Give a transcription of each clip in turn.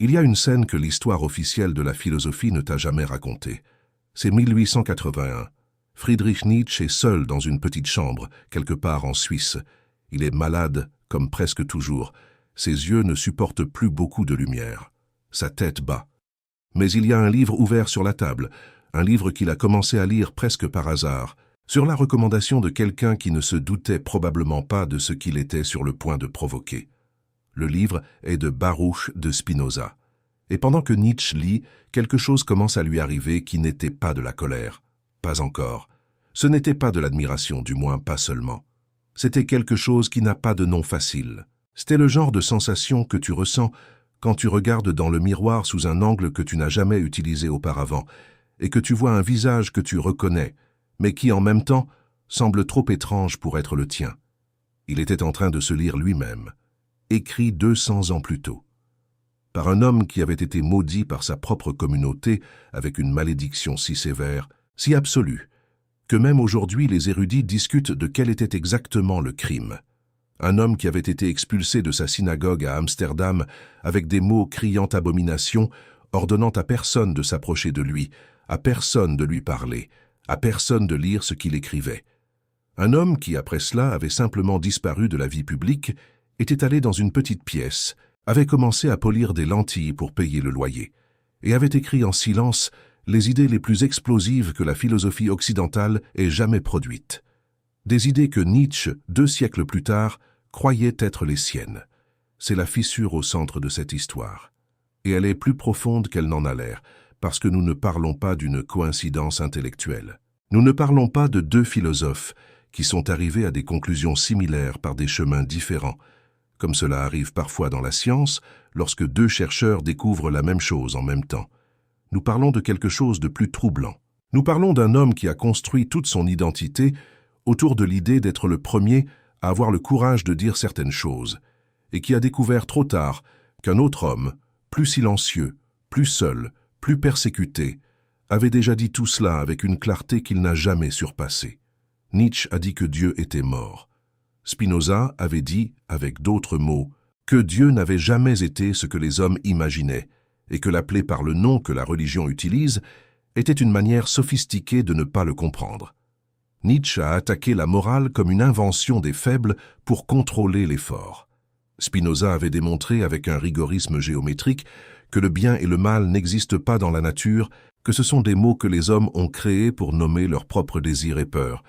Il y a une scène que l'histoire officielle de la philosophie ne t'a jamais racontée. C'est 1881. Friedrich Nietzsche est seul dans une petite chambre, quelque part en Suisse. Il est malade, comme presque toujours. Ses yeux ne supportent plus beaucoup de lumière. Sa tête bat. Mais il y a un livre ouvert sur la table, un livre qu'il a commencé à lire presque par hasard, sur la recommandation de quelqu'un qui ne se doutait probablement pas de ce qu'il était sur le point de provoquer. Le livre est de Baruch de Spinoza. Et pendant que Nietzsche lit, quelque chose commence à lui arriver qui n'était pas de la colère. Pas encore. Ce n'était pas de l'admiration, du moins pas seulement. C'était quelque chose qui n'a pas de nom facile. C'était le genre de sensation que tu ressens quand tu regardes dans le miroir sous un angle que tu n'as jamais utilisé auparavant et que tu vois un visage que tu reconnais, mais qui en même temps semble trop étrange pour être le tien. Il était en train de se lire lui-même, écrit 200 ans plus tôt, par un homme qui avait été maudit par sa propre communauté avec une malédiction si sévère, si absolue, que même aujourd'hui les érudits discutent de quel était exactement le crime. Un homme qui avait été expulsé de sa synagogue à Amsterdam avec des mots criant abomination, ordonnant à personne de s'approcher de lui, à personne de lui parler, à personne de lire ce qu'il écrivait. Un homme qui, après cela, avait simplement disparu de la vie publique, était allé dans une petite pièce, avait commencé à polir des lentilles pour payer le loyer, et avait écrit en silence les idées les plus explosives que la philosophie occidentale ait jamais produites. Des idées que Nietzsche, 2 siècles plus tard, croyait être les siennes. C'est la fissure au centre de cette histoire. Et elle est plus profonde qu'elle n'en a l'air, parce que nous ne parlons pas d'une coïncidence intellectuelle. Nous ne parlons pas de 2 philosophes qui sont arrivés à des conclusions similaires par des chemins différents, comme cela arrive parfois dans la science lorsque 2 chercheurs découvrent la même chose en même temps. Nous parlons de quelque chose de plus troublant. Nous parlons d'un homme qui a construit toute son identité autour de l'idée d'être le premier à avoir le courage de dire certaines choses, et qui a découvert trop tard qu'un autre homme, plus silencieux, plus seul, plus persécuté, avait déjà dit tout cela avec une clarté qu'il n'a jamais surpassée. Nietzsche a dit que Dieu était mort. Spinoza avait dit, avec d'autres mots, que Dieu n'avait jamais été ce que les hommes imaginaient, et que l'appeler par le nom que la religion utilise était une manière sophistiquée de ne pas le comprendre. Nietzsche a attaqué la morale comme une invention des faibles pour contrôler les forts. Spinoza avait démontré avec un rigorisme géométrique que le bien et le mal n'existent pas dans la nature, que ce sont des mots que les hommes ont créés pour nommer leurs propres désirs et peurs.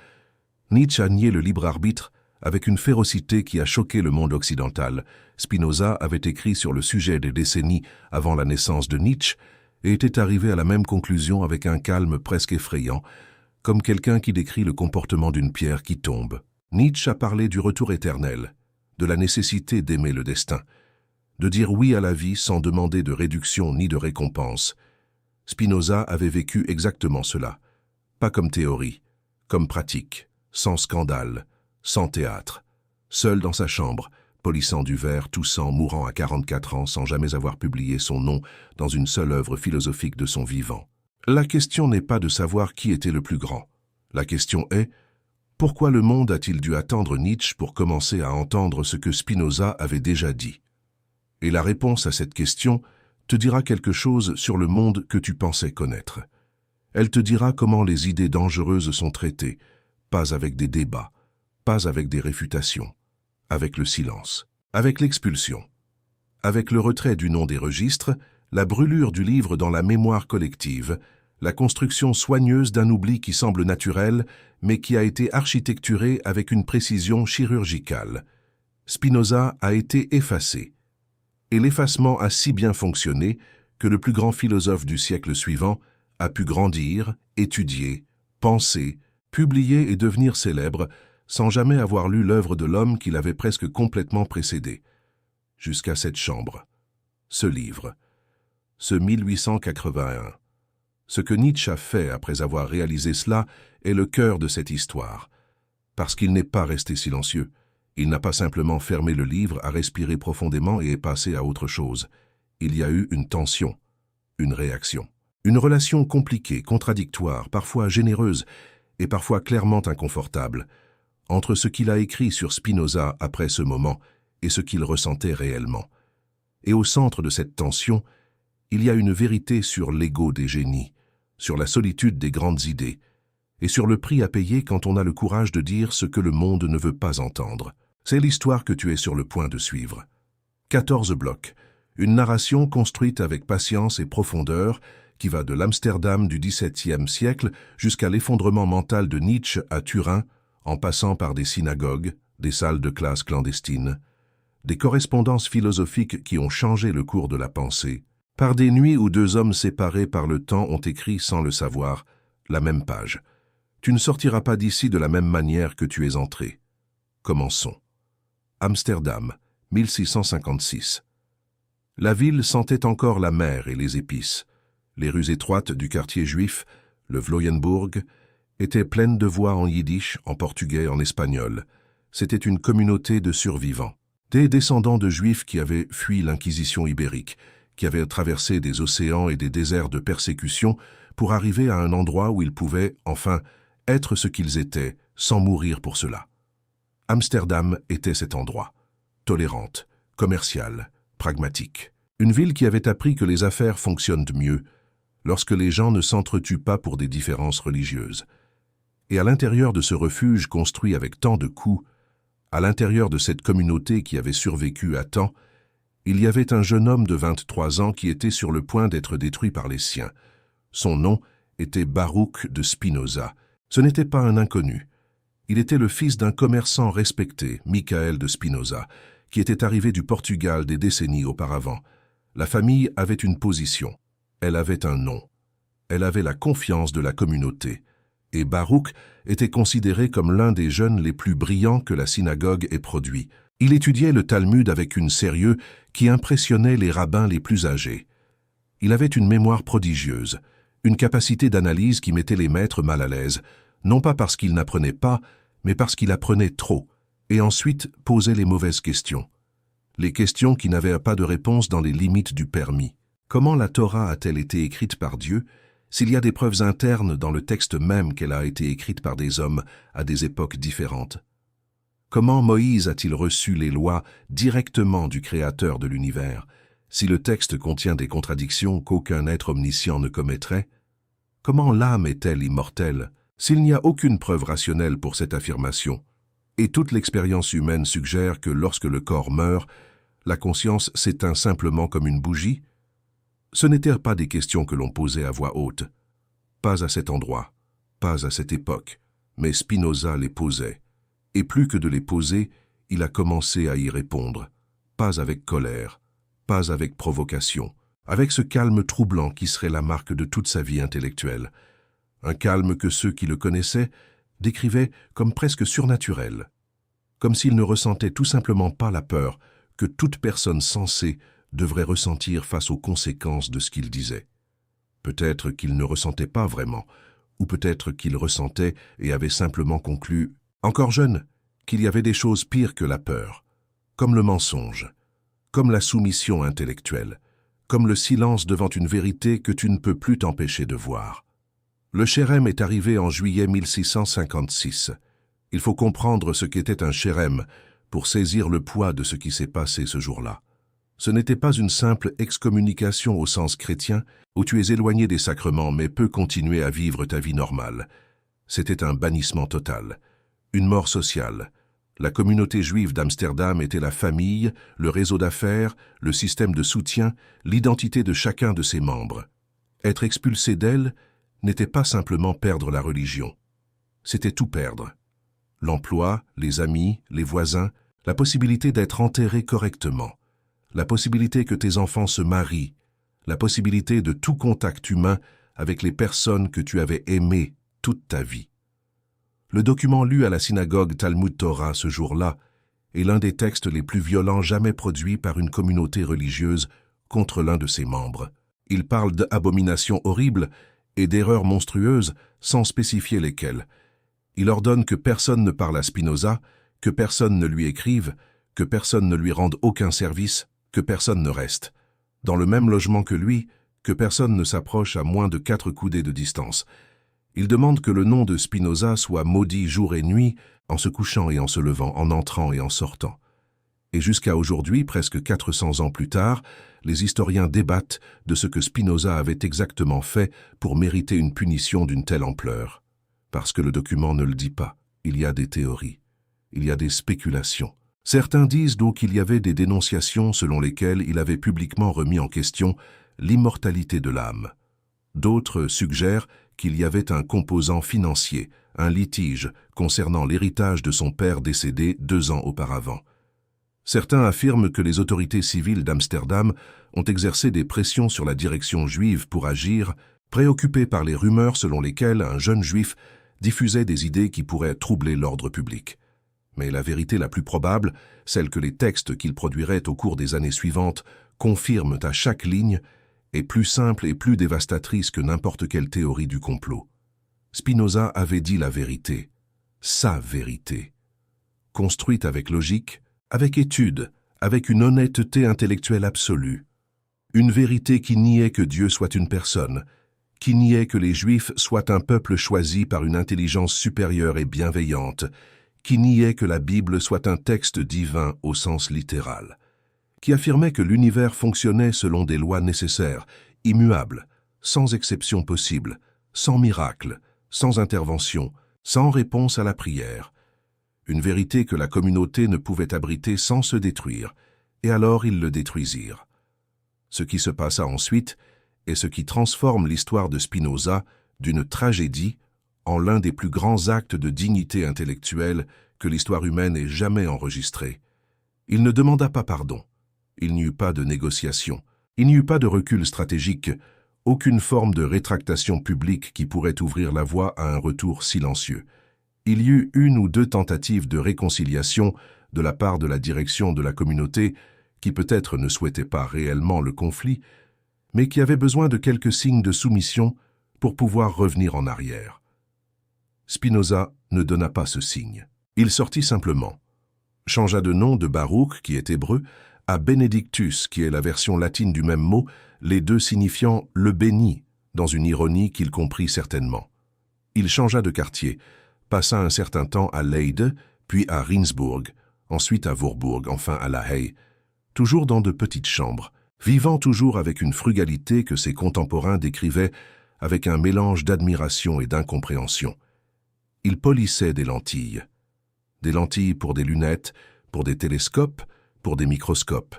Nietzsche a nié le libre arbitre avec une férocité qui a choqué le monde occidental. Spinoza avait écrit sur le sujet des décennies avant la naissance de Nietzsche et était arrivé à la même conclusion avec un calme presque effrayant, comme quelqu'un qui décrit le comportement d'une pierre qui tombe. Nietzsche a parlé du retour éternel, de la nécessité d'aimer le destin, de dire oui à la vie sans demander de réduction ni de récompense. Spinoza avait vécu exactement cela, pas comme théorie, comme pratique, sans scandale, sans théâtre, seul dans sa chambre, polissant du verre, toussant, mourant à 44 ans sans jamais avoir publié son nom dans une seule œuvre philosophique de son vivant. La question n'est pas de savoir qui était le plus grand. La question est, pourquoi le monde a-t-il dû attendre Nietzsche pour commencer à entendre ce que Spinoza avait déjà dit? Et la réponse à cette question te dira quelque chose sur le monde que tu pensais connaître. Elle te dira comment les idées dangereuses sont traitées, pas avec des débats, pas avec des réfutations, avec le silence, avec l'expulsion, avec le retrait du nom des registres, la brûlure du livre dans la mémoire collective, la construction soigneuse d'un oubli qui semble naturel, mais qui a été architecturé avec une précision chirurgicale. Spinoza a été effacé. Et l'effacement a si bien fonctionné que le plus grand philosophe du siècle suivant a pu grandir, étudier, penser, publier et devenir célèbre sans jamais avoir lu l'œuvre de l'homme qui l'avait presque complètement précédé. Jusqu'à cette chambre, ce livre, ce 1881. Ce que Nietzsche a fait après avoir réalisé cela est le cœur de cette histoire. Parce qu'il n'est pas resté silencieux. Il n'a pas simplement fermé le livre, à respirer profondément et est passé à autre chose. Il y a eu une tension, une réaction. Une relation compliquée, contradictoire, parfois généreuse et parfois clairement inconfortable, entre ce qu'il a écrit sur Spinoza après ce moment et ce qu'il ressentait réellement. Et au centre de cette tension, Il y a une vérité sur l'ego des génies, sur la solitude des grandes idées, et sur le prix à payer quand on a le courage de dire ce que le monde ne veut pas entendre. C'est l'histoire que tu es sur le point de suivre. 14 blocs, une narration construite avec patience et profondeur qui va de l'Amsterdam du XVIIe siècle jusqu'à l'effondrement mental de Nietzsche à Turin, en passant par des synagogues, des salles de classe clandestines, des correspondances philosophiques qui ont changé le cours de la pensée, par des nuits où deux hommes séparés par le temps ont écrit sans le savoir la même page. Tu ne sortiras pas d'ici de la même manière que tu es entré. Commençons. Amsterdam, 1656. La ville sentait encore la mer et les épices. Les rues étroites du quartier juif, le Vloyenburg, étaient pleines de voix en yiddish, en portugais, en espagnol. C'était une communauté de survivants. Des descendants de juifs qui avaient fui l'inquisition ibérique, qui avaient traversé des océans et des déserts de persécution pour arriver à un endroit où ils pouvaient, enfin, être ce qu'ils étaient, sans mourir pour cela. Amsterdam était cet endroit. Tolérante, commerciale, pragmatique. Une ville qui avait appris que les affaires fonctionnent mieux lorsque les gens ne s'entretuent pas pour des différences religieuses. Et à l'intérieur de ce refuge construit avec tant de coups, à l'intérieur de cette communauté qui avait survécu à temps, il y avait un jeune homme de 23 ans qui était sur le point d'être détruit par les siens. Son nom était Baruch de Spinoza. Ce n'était pas un inconnu. Il était le fils d'un commerçant respecté, Michael de Spinoza, qui était arrivé du Portugal des décennies auparavant. La famille avait une position. Elle avait un nom. Elle avait la confiance de la communauté. Et Baruch était considéré comme l'un des jeunes les plus brillants que la synagogue ait produit. Il étudiait le Talmud avec une sérieux qui impressionnait les rabbins les plus âgés. Il avait une mémoire prodigieuse, une capacité d'analyse qui mettait les maîtres mal à l'aise, non pas parce qu'il n'apprenait pas, mais parce qu'il apprenait trop, et ensuite posait les mauvaises questions. Les questions qui n'avaient pas de réponse dans les limites du permis. Comment la Torah a-t-elle été écrite par Dieu, s'il y a des preuves internes dans le texte même qu'elle a été écrite par des hommes à des époques différentes? Comment Moïse a-t-il reçu les lois directement du Créateur de l'univers, si le texte contient des contradictions qu'aucun être omniscient ne commettrait? Comment l'âme est-elle immortelle, s'il n'y a aucune preuve rationnelle pour cette affirmation? Et toute l'expérience humaine suggère que lorsque le corps meurt, la conscience s'éteint simplement comme une bougie? Ce n'étaient pas des questions que l'on posait à voix haute. Pas à cet endroit, pas à cette époque, mais Spinoza les posait. Et plus que de les poser, il a commencé à y répondre. Pas avec colère, pas avec provocation, avec ce calme troublant qui serait la marque de toute sa vie intellectuelle. Un calme que ceux qui le connaissaient décrivaient comme presque surnaturel, comme s'il ne ressentait tout simplement pas la peur que toute personne sensée devrait ressentir face aux conséquences de ce qu'il disait. Peut-être qu'il ne ressentait pas vraiment, ou peut-être qu'il ressentait et avait simplement conclu, encore jeune, qu'il y avait des choses pires que la peur, comme le mensonge, comme la soumission intellectuelle, comme le silence devant une vérité que tu ne peux plus t'empêcher de voir. Le Chérem est arrivé en juillet 1656. Il faut comprendre ce qu'était un Chérem pour saisir le poids de ce qui s'est passé ce jour-là. Ce n'était pas une simple excommunication au sens chrétien où tu es éloigné des sacrements mais peux continuer à vivre ta vie normale. C'était un bannissement total, une mort sociale. La communauté juive d'Amsterdam était la famille, le réseau d'affaires, le système de soutien, l'identité de chacun de ses membres. Être expulsé d'elle n'était pas simplement perdre la religion. C'était tout perdre. L'emploi, les amis, les voisins, la possibilité d'être enterré correctement, la possibilité que tes enfants se marient, la possibilité de tout contact humain avec les personnes que tu avais aimées toute ta vie. Le document lu à la synagogue Talmud Torah ce jour-là est l'un des textes les plus violents jamais produits par une communauté religieuse contre l'un de ses membres. Il parle d'abominations horribles et d'erreurs monstrueuses sans spécifier lesquelles. Il ordonne que personne ne parle à Spinoza, que personne ne lui écrive, que personne ne lui rende aucun service, que personne ne reste dans le même logement que lui, que personne ne s'approche à moins de 4 coudées de distance. Il demande que le nom de Spinoza soit maudit jour et nuit, en se couchant et en se levant, en entrant et en sortant. Et jusqu'à aujourd'hui, presque 400 ans plus tard, les historiens débattent de ce que Spinoza avait exactement fait pour mériter une punition d'une telle ampleur. Parce que le document ne le dit pas, il y a des théories, il y a des spéculations. Certains disent donc qu'il y avait des dénonciations selon lesquelles il avait publiquement remis en question l'immortalité de l'âme. D'autres suggèrent qu'il y avait un composant financier, un litige concernant l'héritage de son père décédé 2 ans auparavant. Certains affirment que les autorités civiles d'Amsterdam ont exercé des pressions sur la direction juive pour agir, préoccupés par les rumeurs selon lesquelles un jeune juif diffusait des idées qui pourraient troubler l'ordre public. Mais la vérité la plus probable, celle que les textes qu'il produirait au cours des années suivantes confirment à chaque ligne, est plus simple et plus dévastatrice que n'importe quelle théorie du complot. Spinoza avait dit la vérité, sa vérité, construite avec logique, avec étude, avec une honnêteté intellectuelle absolue. Une vérité qui niait que Dieu soit une personne, qui niait que les Juifs soient un peuple choisi par une intelligence supérieure et bienveillante, qui niait que la Bible soit un texte divin au sens littéral, qui affirmait que l'univers fonctionnait selon des lois nécessaires, immuables, sans exception possible, sans miracle, sans intervention, sans réponse à la prière. Une vérité que la communauté ne pouvait abriter sans se détruire, et alors ils le détruisirent. Ce qui se passa ensuite est ce qui transforme l'histoire de Spinoza d'une tragédie en l'un des plus grands actes de dignité intellectuelle que l'histoire humaine ait jamais enregistré. Il ne demanda pas pardon, il n'y eut pas de négociation, il n'y eut pas de recul stratégique, aucune forme de rétractation publique qui pourrait ouvrir la voie à un retour silencieux. Il y eut 1 ou 2 tentatives de réconciliation de la part de la direction de la communauté qui peut-être ne souhaitait pas réellement le conflit, mais qui avait besoin de quelques signes de soumission pour pouvoir revenir en arrière. Spinoza ne donna pas ce signe. Il sortit simplement, changea de nom de Baruch, qui est hébreu, à Benedictus, qui est la version latine du même mot, les deux signifiant « le béni », dans une ironie qu'il comprit certainement. Il changea de quartier, passa un certain temps à Leyde, puis à Rindsburg, ensuite à Voorburg, enfin à La Haye, toujours dans de petites chambres, vivant toujours avec une frugalité que ses contemporains décrivaient avec un mélange d'admiration et d'incompréhension. Il polissait des lentilles pour des lunettes, pour des télescopes, pour des microscopes.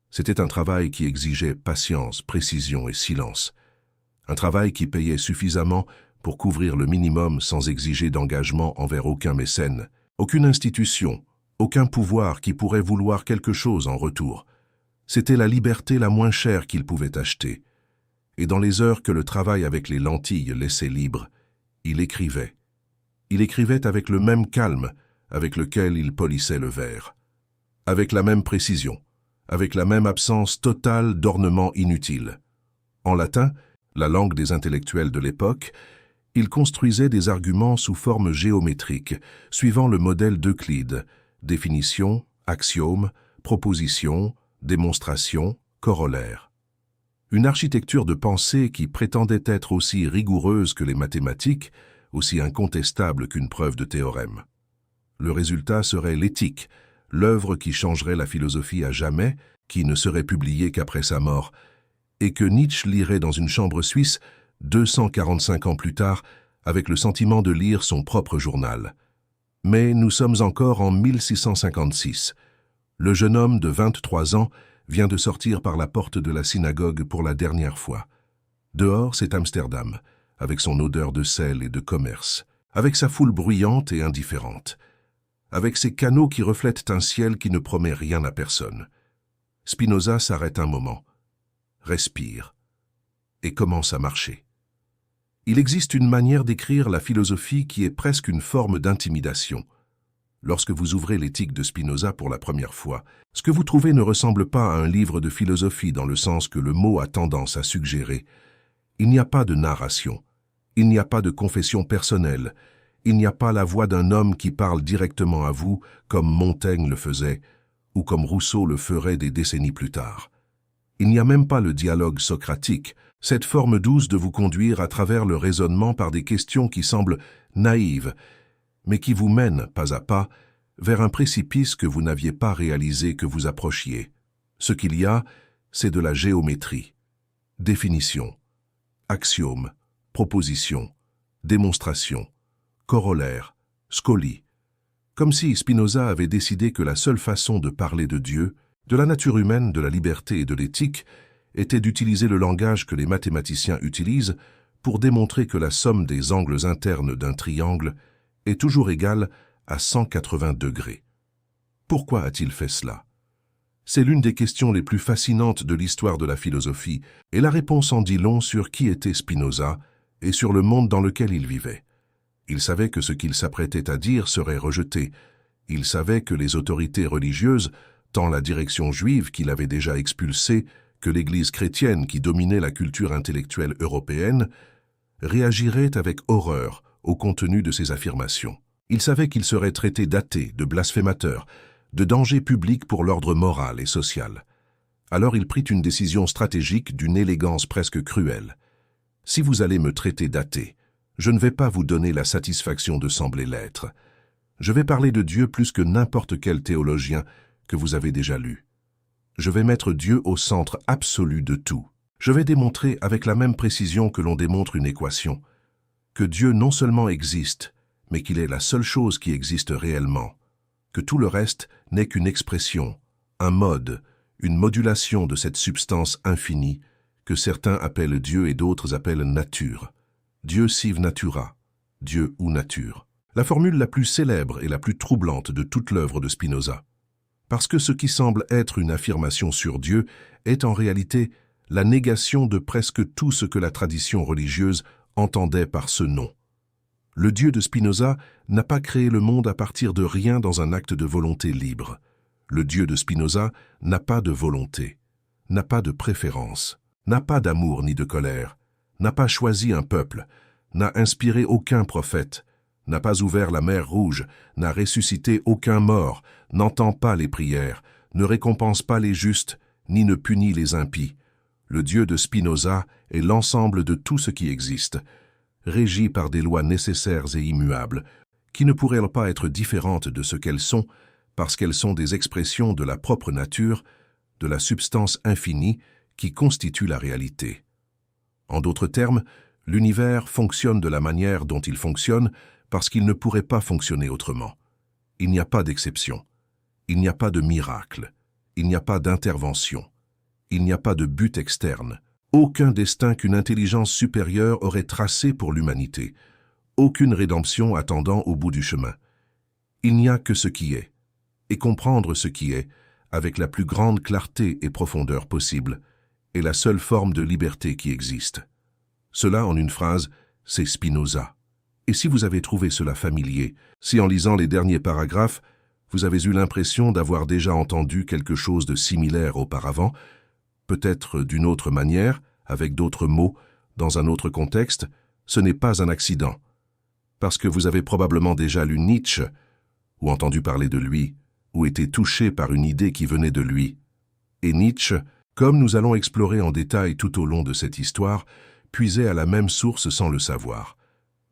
C'était un travail qui exigeait patience, précision et silence. Un travail qui payait suffisamment pour couvrir le minimum sans exiger d'engagement envers aucun mécène, aucune institution, aucun pouvoir qui pourrait vouloir quelque chose en retour. C'était la liberté la moins chère qu'il pouvait acheter. Et dans les heures que le travail avec les lentilles laissait libre, il écrivait. Il écrivait avec le même calme avec lequel il polissait le verre, avec la même précision, avec la même absence totale d'ornements inutiles. En latin, la langue des intellectuels de l'époque, il construisait des arguments sous forme géométrique, suivant le modèle d'Euclide, définition, axiome, proposition, démonstration, corollaire. Une architecture de pensée qui prétendait être aussi rigoureuse que les mathématiques, aussi incontestable qu'une preuve de théorème. Le résultat serait l'éthique, l'œuvre qui changerait la philosophie à jamais, qui ne serait publiée qu'après sa mort, et que Nietzsche lirait dans une chambre suisse 245 ans plus tard, avec le sentiment de lire son propre journal. Mais nous sommes encore en 1656. Le jeune homme de 23 ans vient de sortir par la porte de la synagogue pour la dernière fois. Dehors, c'est Amsterdam, avec son odeur de sel et de commerce, avec sa foule bruyante et indifférente, avec ses canaux qui reflètent un ciel qui ne promet rien à personne. Spinoza s'arrête un moment, respire, et commence à marcher. Il existe une manière d'écrire la philosophie qui est presque une forme d'intimidation. Lorsque vous ouvrez l'éthique de Spinoza pour la première fois, ce que vous trouvez ne ressemble pas à un livre de philosophie dans le sens que le mot a tendance à suggérer. Il n'y a pas de narration, il n'y a pas de confession personnelle, il n'y a pas la voix d'un homme qui parle directement à vous comme Montaigne le faisait ou comme Rousseau le ferait des décennies plus tard. Il n'y a même pas le dialogue socratique, cette forme douce de vous conduire à travers le raisonnement par des questions qui semblent naïves, mais qui vous mènent, pas à pas, vers un précipice que vous n'aviez pas réalisé que vous approchiez. Ce qu'il y a, c'est de la géométrie. Définition, axiome, proposition, démonstration, corollaire, scolie. Comme si Spinoza avait décidé que la seule façon de parler de Dieu, de la nature humaine, de la liberté et de l'éthique était d'utiliser le langage que les mathématiciens utilisent pour démontrer que la somme des angles internes d'un triangle est toujours égale à 180 degrés. Pourquoi a-t-il fait cela? C'est l'une des questions les plus fascinantes de l'histoire de la philosophie, et la réponse en dit long sur qui était Spinoza et sur le monde dans lequel il vivait. Il savait que ce qu'il s'apprêtait à dire serait rejeté. Il savait que les autorités religieuses, tant la direction juive qu'il avait déjà expulsée que l'Église chrétienne qui dominait la culture intellectuelle européenne, réagiraient avec horreur au contenu de ses affirmations. Il savait qu'il serait traité d'athée, de blasphémateur, de danger public pour l'ordre moral et social. Alors il prit une décision stratégique d'une élégance presque cruelle. « Si vous allez me traiter d'athée, je ne vais pas vous donner la satisfaction de sembler l'être. Je vais parler de Dieu plus que n'importe quel théologien que vous avez déjà lu. Je vais mettre Dieu au centre absolu de tout. Je vais démontrer avec la même précision que l'on démontre une équation, que Dieu non seulement existe, mais qu'il est la seule chose qui existe réellement, que tout le reste n'est qu'une expression, un mode, une modulation de cette substance infinie que certains appellent Dieu et d'autres appellent nature. Dieu sive natura, Dieu ou nature. La formule la plus célèbre et la plus troublante de toute l'œuvre de Spinoza. Parce que ce qui semble être une affirmation sur Dieu est en réalité la négation de presque tout ce que la tradition religieuse entendait par ce nom. Le Dieu de Spinoza n'a pas créé le monde à partir de rien dans un acte de volonté libre. Le Dieu de Spinoza n'a pas de volonté, n'a pas de préférence, n'a pas d'amour ni de colère, n'a pas choisi un peuple, n'a inspiré aucun prophète, n'a pas ouvert la mer Rouge, n'a ressuscité aucun mort, n'entend pas les prières, ne récompense pas les justes, ni ne punit les impies. Le Dieu de Spinoza est l'ensemble de tout ce qui existe, régi par des lois nécessaires et immuables, qui ne pourraient pas être différentes de ce qu'elles sont, parce qu'elles sont des expressions de la propre nature, de la substance infinie qui constitue la réalité. En d'autres termes, l'univers fonctionne de la manière dont il fonctionne parce qu'il ne pourrait pas fonctionner autrement. Il n'y a pas d'exception. Il n'y a pas de miracle. Il n'y a pas d'intervention. Il n'y a pas de but externe. Aucun destin qu'une intelligence supérieure aurait tracé pour l'humanité. Aucune rédemption attendant au bout du chemin. Il n'y a que ce qui est. Et comprendre ce qui est, avec la plus grande clarté et profondeur possible, est la seule forme de liberté qui existe. Cela, en une phrase, c'est Spinoza. Et si vous avez trouvé cela familier, si en lisant les derniers paragraphes, vous avez eu l'impression d'avoir déjà entendu quelque chose de similaire auparavant, peut-être d'une autre manière, avec d'autres mots, dans un autre contexte, ce n'est pas un accident. Parce que vous avez probablement déjà lu Nietzsche, ou entendu parler de lui, ou été touché par une idée qui venait de lui. Et Nietzsche, comme nous allons explorer en détail tout au long de cette histoire, puisait à la même source sans le savoir.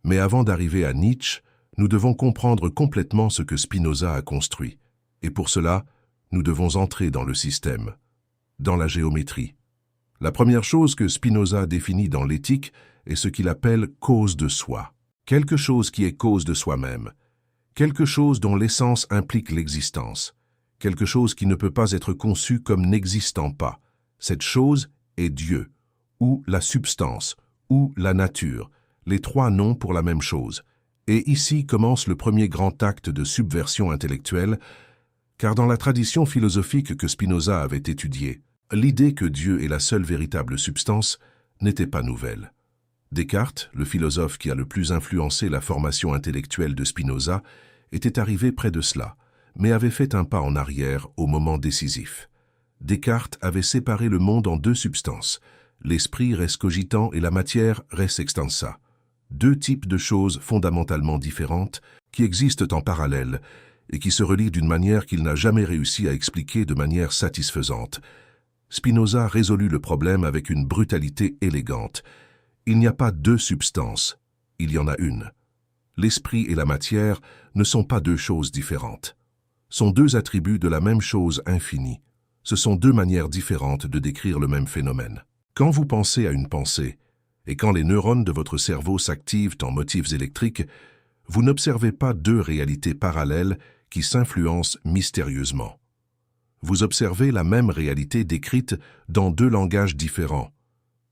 Mais avant d'arriver à Nietzsche, nous devons comprendre complètement ce que Spinoza a construit. Et pour cela, nous devons entrer dans le système, dans la géométrie. La première chose que Spinoza définit dans l'éthique est ce qu'il appelle cause de soi. Quelque chose qui est cause de soi-même. Quelque chose dont l'essence implique l'existence. Quelque chose qui ne peut pas être conçu comme n'existant pas. Cette chose est Dieu, ou la substance, ou la nature, les trois noms pour la même chose. Et ici commence le premier grand acte de subversion intellectuelle, car dans la tradition philosophique que Spinoza avait étudiée, l'idée que Dieu est la seule véritable substance n'était pas nouvelle. Descartes, le philosophe qui a le plus influencé la formation intellectuelle de Spinoza, était arrivé près de cela, mais avait fait un pas en arrière au moment décisif. Descartes avait séparé le monde en deux substances, l'esprit res cogitant et la matière res extensa. Deux types de choses fondamentalement différentes qui existent en parallèle et qui se relient d'une manière qu'il n'a jamais réussi à expliquer de manière satisfaisante. Spinoza résolut le problème avec une brutalité élégante. Il n'y a pas deux substances, il y en a une. L'esprit et la matière ne sont pas deux choses différentes. sont deux attributs de la même chose infinie. Ce sont deux manières différentes de décrire le même phénomène. Quand vous pensez à une pensée, et quand les neurones de votre cerveau s'activent en motifs électriques, vous n'observez pas deux réalités parallèles qui s'influencent mystérieusement. Vous observez la même réalité décrite dans deux langages différents.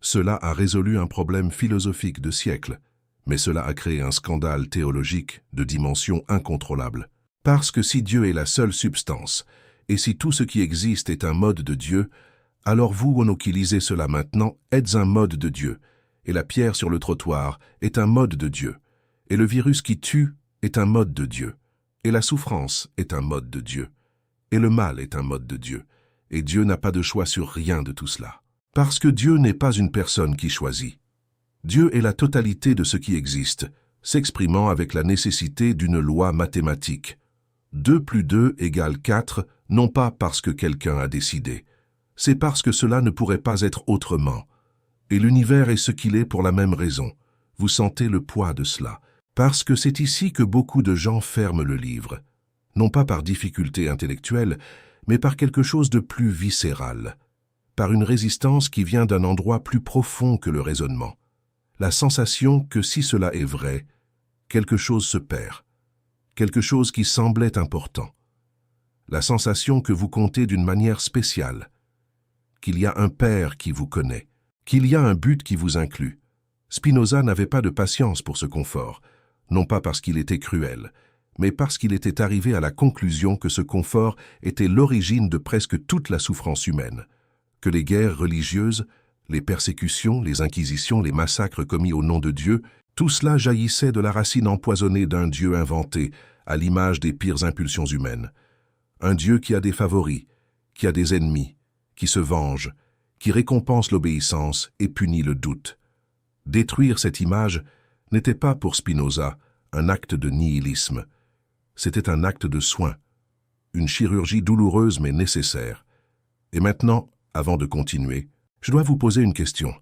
Cela a résolu un problème philosophique de siècles, mais cela a créé un scandale théologique de dimension incontrôlable. Parce que si Dieu est la seule substance, et si tout ce qui existe est un mode de Dieu, alors vous, Ono, qui lisez cela maintenant, êtes un mode de Dieu, et la pierre sur le trottoir est un mode de Dieu, et le virus qui tue est un mode de Dieu, et la souffrance est un mode de Dieu, et le mal est un mode de Dieu, et Dieu n'a pas de choix sur rien de tout cela. Parce que Dieu n'est pas une personne qui choisit. Dieu est la totalité de ce qui existe, s'exprimant avec la nécessité d'une loi mathématique. 2 plus 2 égale 4, non pas parce que quelqu'un a décidé. C'est parce que cela ne pourrait pas être autrement. Et l'univers est ce qu'il est pour la même raison. Vous sentez le poids de cela. Parce que c'est ici que beaucoup de gens ferment le livre. Non pas par difficulté intellectuelle, mais par quelque chose de plus viscéral. Par une résistance qui vient d'un endroit plus profond que le raisonnement. La sensation que si cela est vrai, quelque chose se perd. Quelque chose qui semblait important. La sensation que vous comptez d'une manière spéciale. Qu'il y a un Père qui vous connaît. Qu'il y a un but qui vous inclut. Spinoza n'avait pas de patience pour ce confort, non pas parce qu'il était cruel, mais parce qu'il était arrivé à la conclusion que ce confort était l'origine de presque toute la souffrance humaine, que les guerres religieuses, les persécutions, les inquisitions, les massacres commis au nom de Dieu, tout cela jaillissait de la racine empoisonnée d'un Dieu inventé, à l'image des pires impulsions humaines. Un Dieu qui a des favoris, qui a des ennemis, qui se venge, qui récompense l'obéissance et punit le doute. Détruire cette image n'était pas pour Spinoza un acte de nihilisme. C'était un acte de soin, une chirurgie douloureuse mais nécessaire. Et maintenant, avant de continuer, je dois vous poser une question.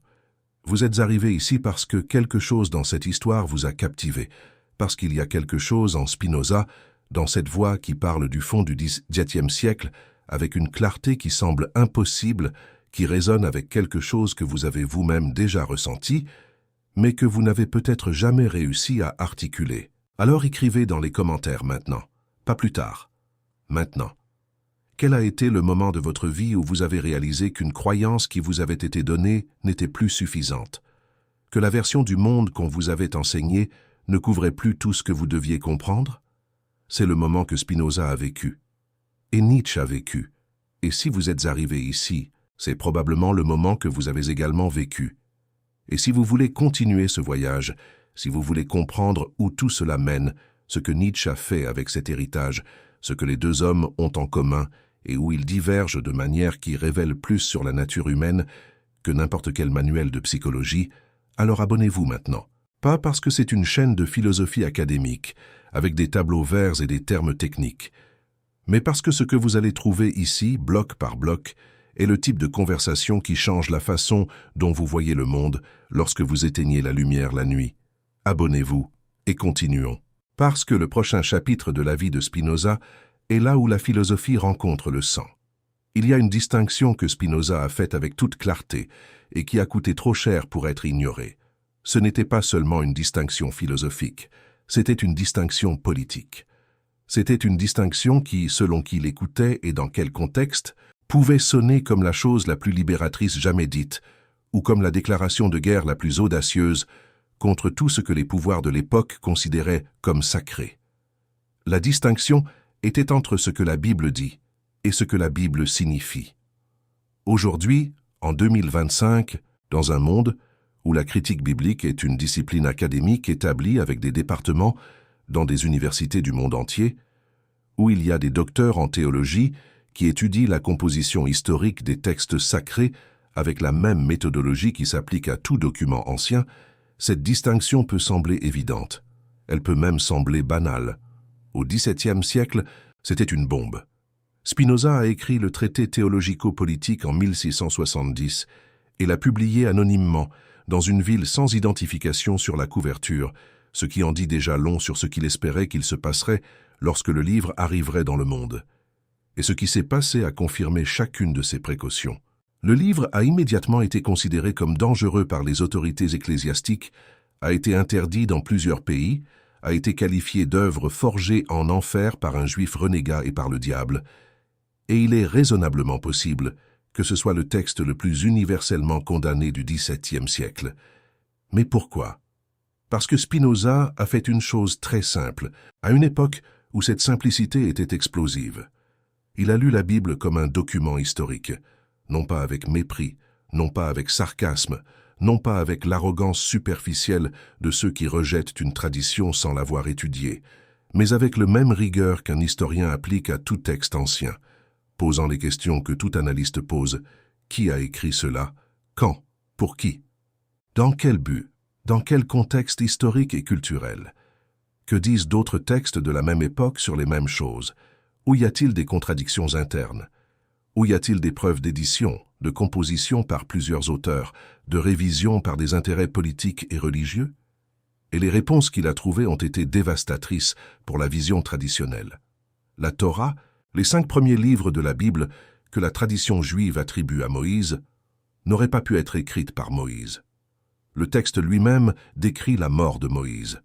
Vous êtes arrivé ici parce que quelque chose dans cette histoire vous a captivé, parce qu'il y a quelque chose en Spinoza, dans cette voix qui parle du fond du XVIIe siècle, avec une clarté qui semble impossible, qui résonne avec quelque chose que vous avez vous-même déjà ressenti, mais que vous n'avez peut-être jamais réussi à articuler. Alors écrivez dans les commentaires maintenant, pas plus tard, maintenant. Quel a été le moment de votre vie où vous avez réalisé qu'une croyance qui vous avait été donnée n'était plus suffisante, que la version du monde qu'on vous avait enseignée ne couvrait plus tout ce que vous deviez comprendre? C'est le moment que Spinoza a vécu, et Nietzsche a vécu, et si vous êtes arrivé ici, c'est probablement le moment que vous avez également vécu. Et si vous voulez continuer ce voyage, si vous voulez comprendre où tout cela mène, ce que Nietzsche a fait avec cet héritage, ce que les deux hommes ont en commun, et où ils divergent de manière qui révèle plus sur la nature humaine que n'importe quel manuel de psychologie, alors abonnez-vous maintenant. Pas parce que c'est une chaîne de philosophie académique, avec des tableaux verts et des termes techniques, mais parce que ce que vous allez trouver ici, bloc par bloc, est le type de conversation qui change la façon dont vous voyez le monde lorsque vous éteignez la lumière la nuit. Abonnez-vous et continuons. Parce que le prochain chapitre de la vie de Spinoza est là où la philosophie rencontre le sang. Il y a une distinction que Spinoza a faite avec toute clarté et qui a coûté trop cher pour être ignorée. Ce n'était pas seulement une distinction philosophique, c'était une distinction politique. C'était une distinction qui, selon qui l'écoutait et dans quel contexte, pouvait sonner comme la chose la plus libératrice jamais dite, ou comme la déclaration de guerre la plus audacieuse contre tout ce que les pouvoirs de l'époque considéraient comme sacré. La distinction était entre ce que la Bible dit et ce que la Bible signifie. Aujourd'hui, en 2025, dans un monde où la critique biblique est une discipline académique établie avec des départements dans des universités du monde entier, où il y a des docteurs en théologie qui étudient la composition historique des textes sacrés avec la même méthodologie qui s'applique à tout document ancien, cette distinction peut sembler évidente. Elle peut même sembler banale. Au XVIIe siècle, c'était une bombe. Spinoza a écrit le traité théologico-politique en 1670 et l'a publié anonymement dans une ville sans identification sur la couverture, ce qui en dit déjà long sur ce qu'il espérait qu'il se passerait lorsque le livre arriverait dans le monde. Et ce qui s'est passé a confirmé chacune de ces précautions. Le livre a immédiatement été considéré comme dangereux par les autorités ecclésiastiques, a été interdit dans plusieurs pays, a été qualifié d'œuvre forgée en enfer par un juif renégat et par le diable, et il est raisonnablement possible que ce soit le texte le plus universellement condamné du XVIIe siècle. Mais pourquoi? Parce que Spinoza a fait une chose très simple, à une époque où cette simplicité était explosive. Il a lu la Bible comme un document historique, non pas avec mépris, non pas avec sarcasme, non pas avec l'arrogance superficielle de ceux qui rejettent une tradition sans l'avoir étudiée, mais avec le même rigueur qu'un historien applique à tout texte ancien, posant les questions que tout analyste pose. Qui a écrit cela? Quand? Pour qui? Dans quel but? Dans quel contexte historique et culturel? Que disent d'autres textes de la même époque sur les mêmes choses? Où y a-t-il des contradictions internes? Où y a-t-il des preuves d'édition, de composition par plusieurs auteurs, de révision par des intérêts politiques et religieux? Et les réponses qu'il a trouvées ont été dévastatrices pour la vision traditionnelle. La Torah, les 5 premiers livres de la Bible que la tradition juive attribue à Moïse, n'auraient pas pu être écrites par Moïse. Le texte lui-même décrit la mort de Moïse.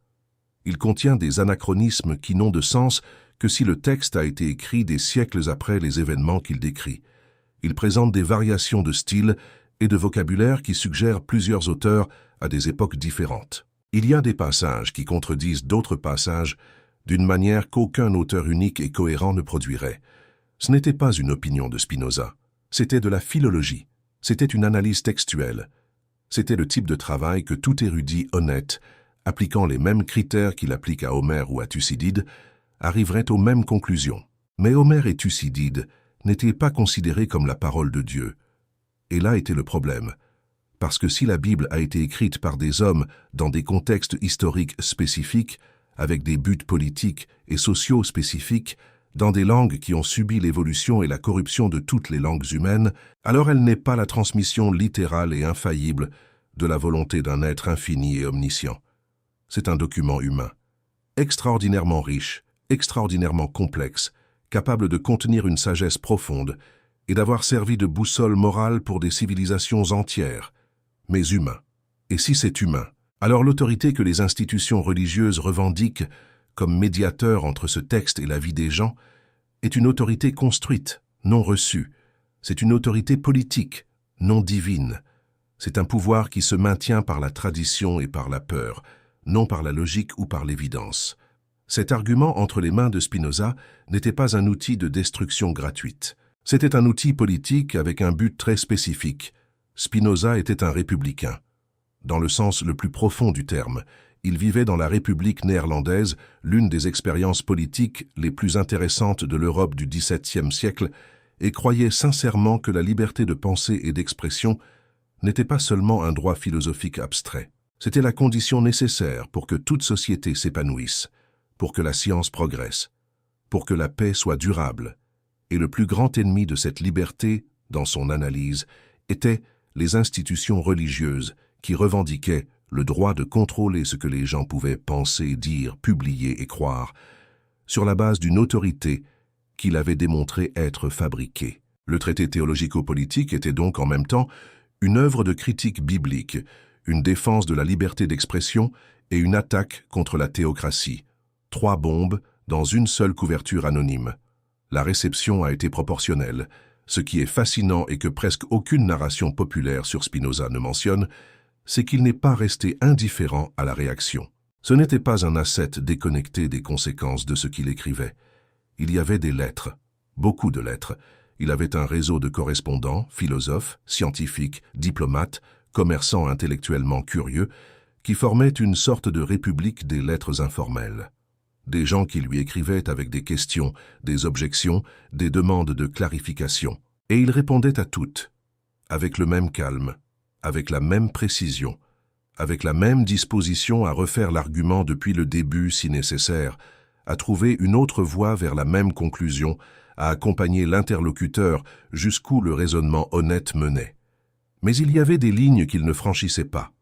Il contient des anachronismes qui n'ont de sens que si le texte a été écrit des siècles après les événements qu'il décrit. Il présente des variations de style et de vocabulaire qui suggèrent plusieurs auteurs à des époques différentes. Il y a des passages qui contredisent d'autres passages d'une manière qu'aucun auteur unique et cohérent ne produirait. Ce n'était pas une opinion de Spinoza, c'était de la philologie, c'était une analyse textuelle. C'était le type de travail que tout érudit honnête, appliquant les mêmes critères qu'il applique à Homère ou à Thucydide, arriverait aux mêmes conclusions. Mais Homère et Thucydide n'étaient pas considérés comme la parole de Dieu. Et là était le problème. Parce que si la Bible a été écrite par des hommes dans des contextes historiques spécifiques, avec des buts politiques et sociaux spécifiques, dans des langues qui ont subi l'évolution et la corruption de toutes les langues humaines, alors elle n'est pas la transmission littérale et infaillible de la volonté d'un être infini et omniscient. C'est un document humain, extraordinairement riche, extraordinairement complexe, capable de contenir une sagesse profonde et d'avoir servi de boussole morale pour des civilisations entières, mais humain. Et si c'est humain, alors l'autorité que les institutions religieuses revendiquent comme médiateur entre ce texte et la vie des gens est une autorité construite, non reçue. C'est une autorité politique, non divine. C'est un pouvoir qui se maintient par la tradition et par la peur, non par la logique ou par l'évidence. Cet argument entre les mains de Spinoza n'était pas un outil de destruction gratuite. C'était un outil politique avec un but très spécifique. Spinoza était un républicain. Dans le sens le plus profond du terme, il vivait dans la République néerlandaise, l'une des expériences politiques les plus intéressantes de l'Europe du XVIIe siècle, et croyait sincèrement que la liberté de pensée et d'expression n'était pas seulement un droit philosophique abstrait. C'était la condition nécessaire pour que toute société s'épanouisse, pour que la science progresse, pour que la paix soit durable. Et le plus grand ennemi de cette liberté, dans son analyse, étaient les institutions religieuses qui revendiquaient le droit de contrôler ce que les gens pouvaient penser, dire, publier et croire, sur la base d'une autorité qu'il avait démontré être fabriquée. Le traité théologico-politique était donc en même temps une œuvre de critique biblique, une défense de la liberté d'expression et une attaque contre la théocratie. 3 bombes dans une seule couverture anonyme. La réception a été proportionnelle. Ce qui est fascinant et que presque aucune narration populaire sur Spinoza ne mentionne, c'est qu'il n'est pas resté indifférent à la réaction. Ce n'était pas un ascète déconnecté des conséquences de ce qu'il écrivait. Il y avait des lettres, beaucoup de lettres. Il avait un réseau de correspondants, philosophes, scientifiques, diplomates, commerçants intellectuellement curieux, qui formaient une sorte de république des lettres informelles. Des gens qui lui écrivaient avec des questions, des objections, des demandes de clarification. Et il répondait à toutes, avec le même calme, avec la même précision, avec la même disposition à refaire l'argument depuis le début si nécessaire, à trouver une autre voie vers la même conclusion, à accompagner l'interlocuteur jusqu'où le raisonnement honnête menait. Mais il y avait des lignes qu'il ne franchissait pas,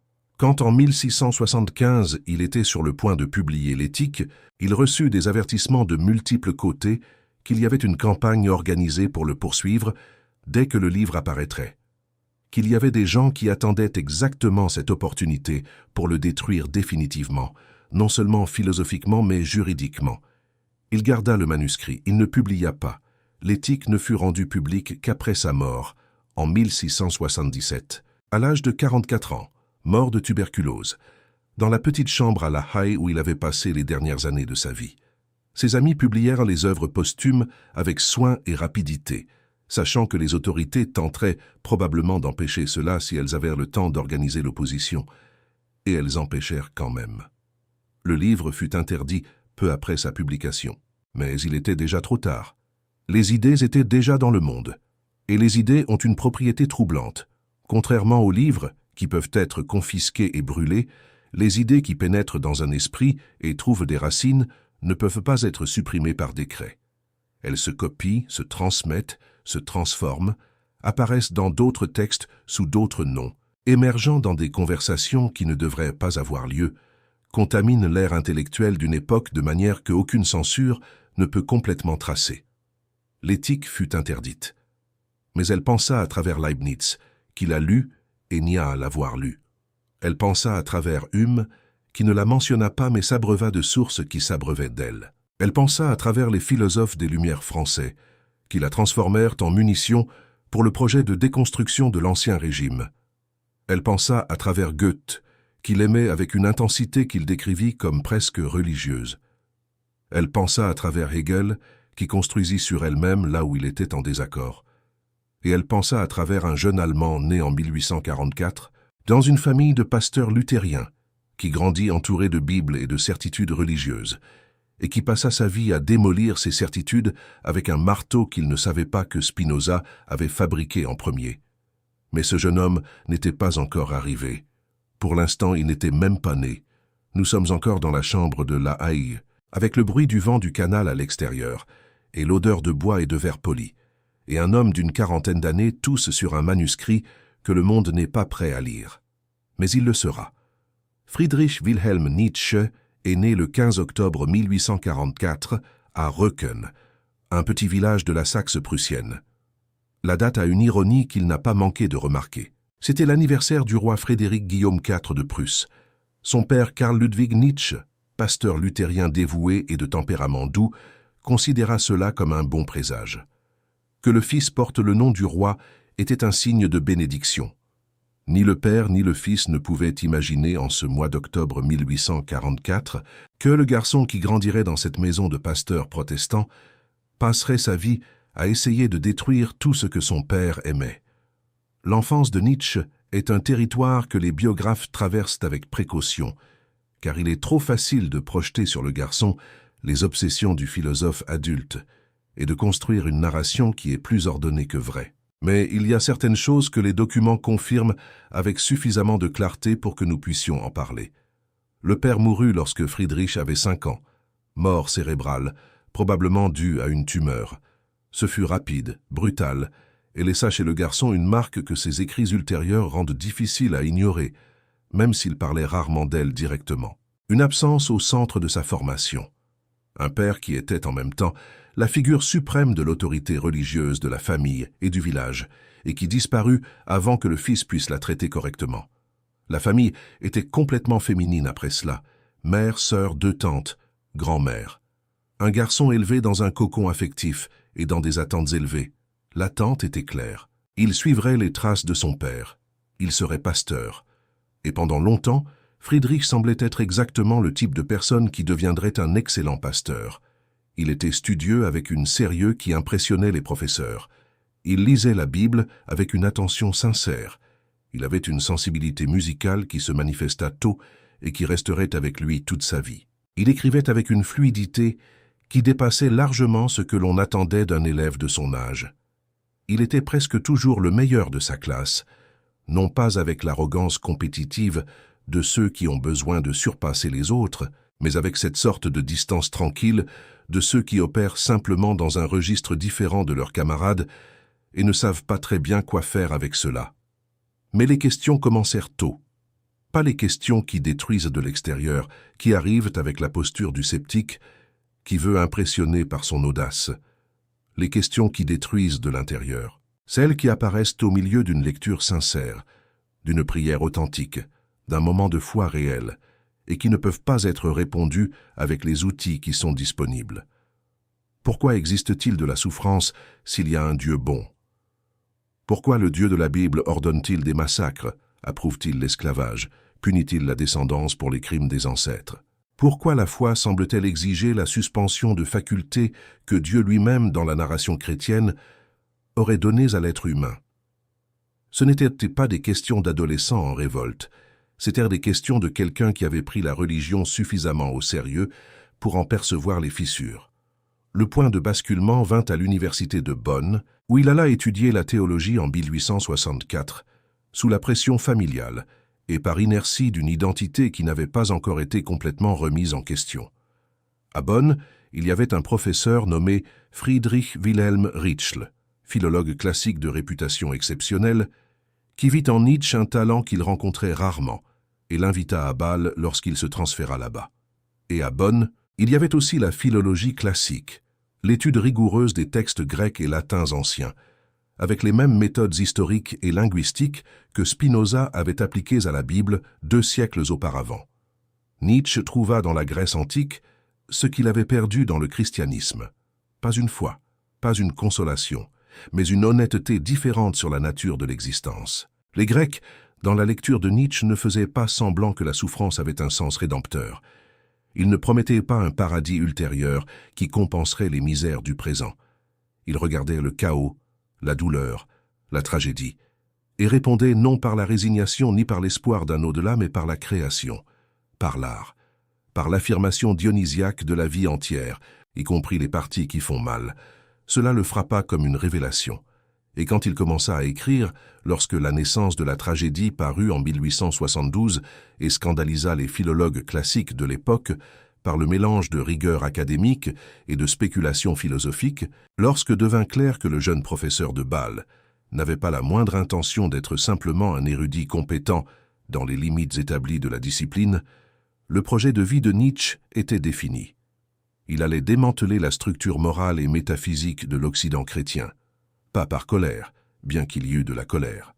Quand en 1675 il était sur le point de publier l'Éthique, il reçut des avertissements de multiples côtés qu'il y avait une campagne organisée pour le poursuivre dès que le livre apparaîtrait, qu'il y avait des gens qui attendaient exactement cette opportunité pour le détruire définitivement, non seulement philosophiquement mais juridiquement. Il garda le manuscrit, il ne publia pas. L'Éthique ne fut rendue publique qu'après sa mort, en 1677, à l'âge de 44 ans, mort de tuberculose, dans la petite chambre à La Haye où il avait passé les dernières années de sa vie. Ses amis publièrent les œuvres posthumes avec soin et rapidité, sachant que les autorités tenteraient probablement d'empêcher cela si elles avaient le temps d'organiser l'opposition, et elles empêchèrent quand même. Le livre fut interdit peu après sa publication, mais il était déjà trop tard. Les idées étaient déjà dans le monde, et les idées ont une propriété troublante. Contrairement aux livres, qui peuvent être confisqués et brûlés, les idées qui pénètrent dans un esprit et trouvent des racines ne peuvent pas être supprimées par décret. Elles se copient, se transmettent, se transforment, apparaissent dans d'autres textes sous d'autres noms, émergeant dans des conversations qui ne devraient pas avoir lieu, contaminent l'ère intellectuelle d'une époque de manière qu'aucune censure ne peut complètement tracer. L'Éthique fut interdite. Mais elle pensa à travers Leibniz, qui l'a lu et nia à l'avoir lu. Elle pensa à travers Hume, qui ne la mentionna pas mais s'abreuva de sources qui s'abreuvaient d'elle. Elle pensa à travers les philosophes des Lumières français, qui la transformèrent en munition pour le projet de déconstruction de l'Ancien Régime. Elle pensa à travers Goethe, qu'il aimait avec une intensité qu'il décrivit comme presque religieuse. Elle pensa à travers Hegel, qui construisit sur elle-même là où il était en désaccord. Et elle pensa à travers un jeune Allemand né en 1844, dans une famille de pasteurs luthériens, qui grandit entouré de Bibles et de certitudes religieuses, et qui passa sa vie à démolir ces certitudes avec un marteau qu'il ne savait pas que Spinoza avait fabriqué en premier. Mais ce jeune homme n'était pas encore arrivé. Pour l'instant, il n'était même pas né. Nous sommes encore dans la chambre de La Haye, avec le bruit du vent du canal à l'extérieur, et l'odeur de bois et de verre poli, et un homme d'une quarantaine d'années tousse sur un manuscrit que le monde n'est pas prêt à lire. Mais il le sera. Friedrich Wilhelm Nietzsche est né le 15 octobre 1844 à Röcken, un petit village de la Saxe prussienne. La date a une ironie qu'il n'a pas manqué de remarquer. C'était l'anniversaire du roi Frédéric Guillaume IV de Prusse. Son père Karl Ludwig Nietzsche, pasteur luthérien dévoué et de tempérament doux, considéra cela comme un bon présage. Que le fils porte le nom du roi était un signe de bénédiction. Ni le père ni le fils ne pouvaient imaginer en ce mois d'octobre 1844 que le garçon qui grandirait dans cette maison de pasteur protestant passerait sa vie à essayer de détruire tout ce que son père aimait. L'enfance de Nietzsche est un territoire que les biographes traversent avec précaution, car il est trop facile de projeter sur le garçon les obsessions du philosophe adulte et de construire une narration qui est plus ordonnée que vraie. Mais il y a certaines choses que les documents confirment avec suffisamment de clarté pour que nous puissions en parler. Le père mourut lorsque Friedrich avait 5 ans, mort cérébrale, probablement due à une tumeur. Ce fut rapide, brutal, et laissa chez le garçon une marque que ses écrits ultérieurs rendent difficile à ignorer, même s'il parlait rarement d'elle directement. Une absence au centre de sa formation. Un père qui était en même temps la figure suprême de l'autorité religieuse de la famille et du village, et qui disparut avant que le fils puisse la traiter correctement. La famille était complètement féminine après cela, mère, sœur, 2 tantes, grand-mère. Un garçon élevé dans un cocon affectif et dans des attentes élevées. L'attente était claire. Il suivrait les traces de son père. Il serait pasteur. Et pendant longtemps, Friedrich semblait être exactement le type de personne qui deviendrait un excellent pasteur. Il était studieux avec une sérieux qui impressionnait les professeurs. Il lisait la Bible avec une attention sincère. Il avait une sensibilité musicale qui se manifesta tôt et qui resterait avec lui toute sa vie. Il écrivait avec une fluidité qui dépassait largement ce que l'on attendait d'un élève de son âge. Il était presque toujours le meilleur de sa classe, non pas avec l'arrogance compétitive de ceux qui ont besoin de surpasser les autres, mais avec cette sorte de distance tranquille de ceux qui opèrent simplement dans un registre différent de leurs camarades et ne savent pas très bien quoi faire avec cela. Mais les questions commencèrent tôt. Pas les questions qui détruisent de l'extérieur, qui arrivent avec la posture du sceptique, qui veut impressionner par son audace. Les questions qui détruisent de l'intérieur. Celles qui apparaissent au milieu d'une lecture sincère, d'une prière authentique, d'un moment de foi réel, et qui ne peuvent pas être répondues avec les outils qui sont disponibles. Pourquoi existe-t-il de la souffrance s'il y a un Dieu bon? Pourquoi le Dieu de la Bible ordonne-t-il des massacres, approuve-t-il l'esclavage, punit-il la descendance pour les crimes des ancêtres? Pourquoi la foi semble-t-elle exiger la suspension de facultés que Dieu lui-même, dans la narration chrétienne, aurait données à l'être humain? Ce n'étaient pas des questions d'adolescents en révolte, c'étaient des questions de quelqu'un qui avait pris la religion suffisamment au sérieux pour en percevoir les fissures. Le point de basculement vint à l'université de Bonn, où il alla étudier la théologie en 1864, sous la pression familiale et par inertie d'une identité qui n'avait pas encore été complètement remise en question. À Bonn, il y avait un professeur nommé Friedrich Wilhelm Ritschl, philologue classique de réputation exceptionnelle, qui vit en Nietzsche un talent qu'il rencontrait rarement et l'invita à Bâle lorsqu'il se transféra là-bas. Et à Bonn, il y avait aussi la philologie classique, l'étude rigoureuse des textes grecs et latins anciens, avec les mêmes méthodes historiques et linguistiques que Spinoza avait appliquées à la Bible 2 siècles auparavant. Nietzsche trouva dans la Grèce antique ce qu'il avait perdu dans le christianisme. Pas une foi, pas une consolation, mais une honnêteté différente sur la nature de l'existence. Les Grecs, dans la lecture de Nietzsche, ne faisaient pas semblant que la souffrance avait un sens rédempteur. Ils ne promettaient pas un paradis ultérieur qui compenserait les misères du présent. Ils regardaient le chaos, la douleur, la tragédie, et répondaient non par la résignation ni par l'espoir d'un au-delà, mais par la création, par l'art, par l'affirmation dionysiaque de la vie entière, y compris les parties qui font mal. Cela le frappa comme une révélation. Et quand il commença à écrire, lorsque La naissance de la tragédie parut en 1872 et scandalisa les philologues classiques de l'époque par le mélange de rigueur académique et de spéculation philosophique, lorsque devint clair que le jeune professeur de Bâle n'avait pas la moindre intention d'être simplement un érudit compétent dans les limites établies de la discipline, le projet de vie de Nietzsche était défini. Il allait démanteler la structure morale et métaphysique de l'Occident chrétien. Pas par colère, bien qu'il y eût de la colère.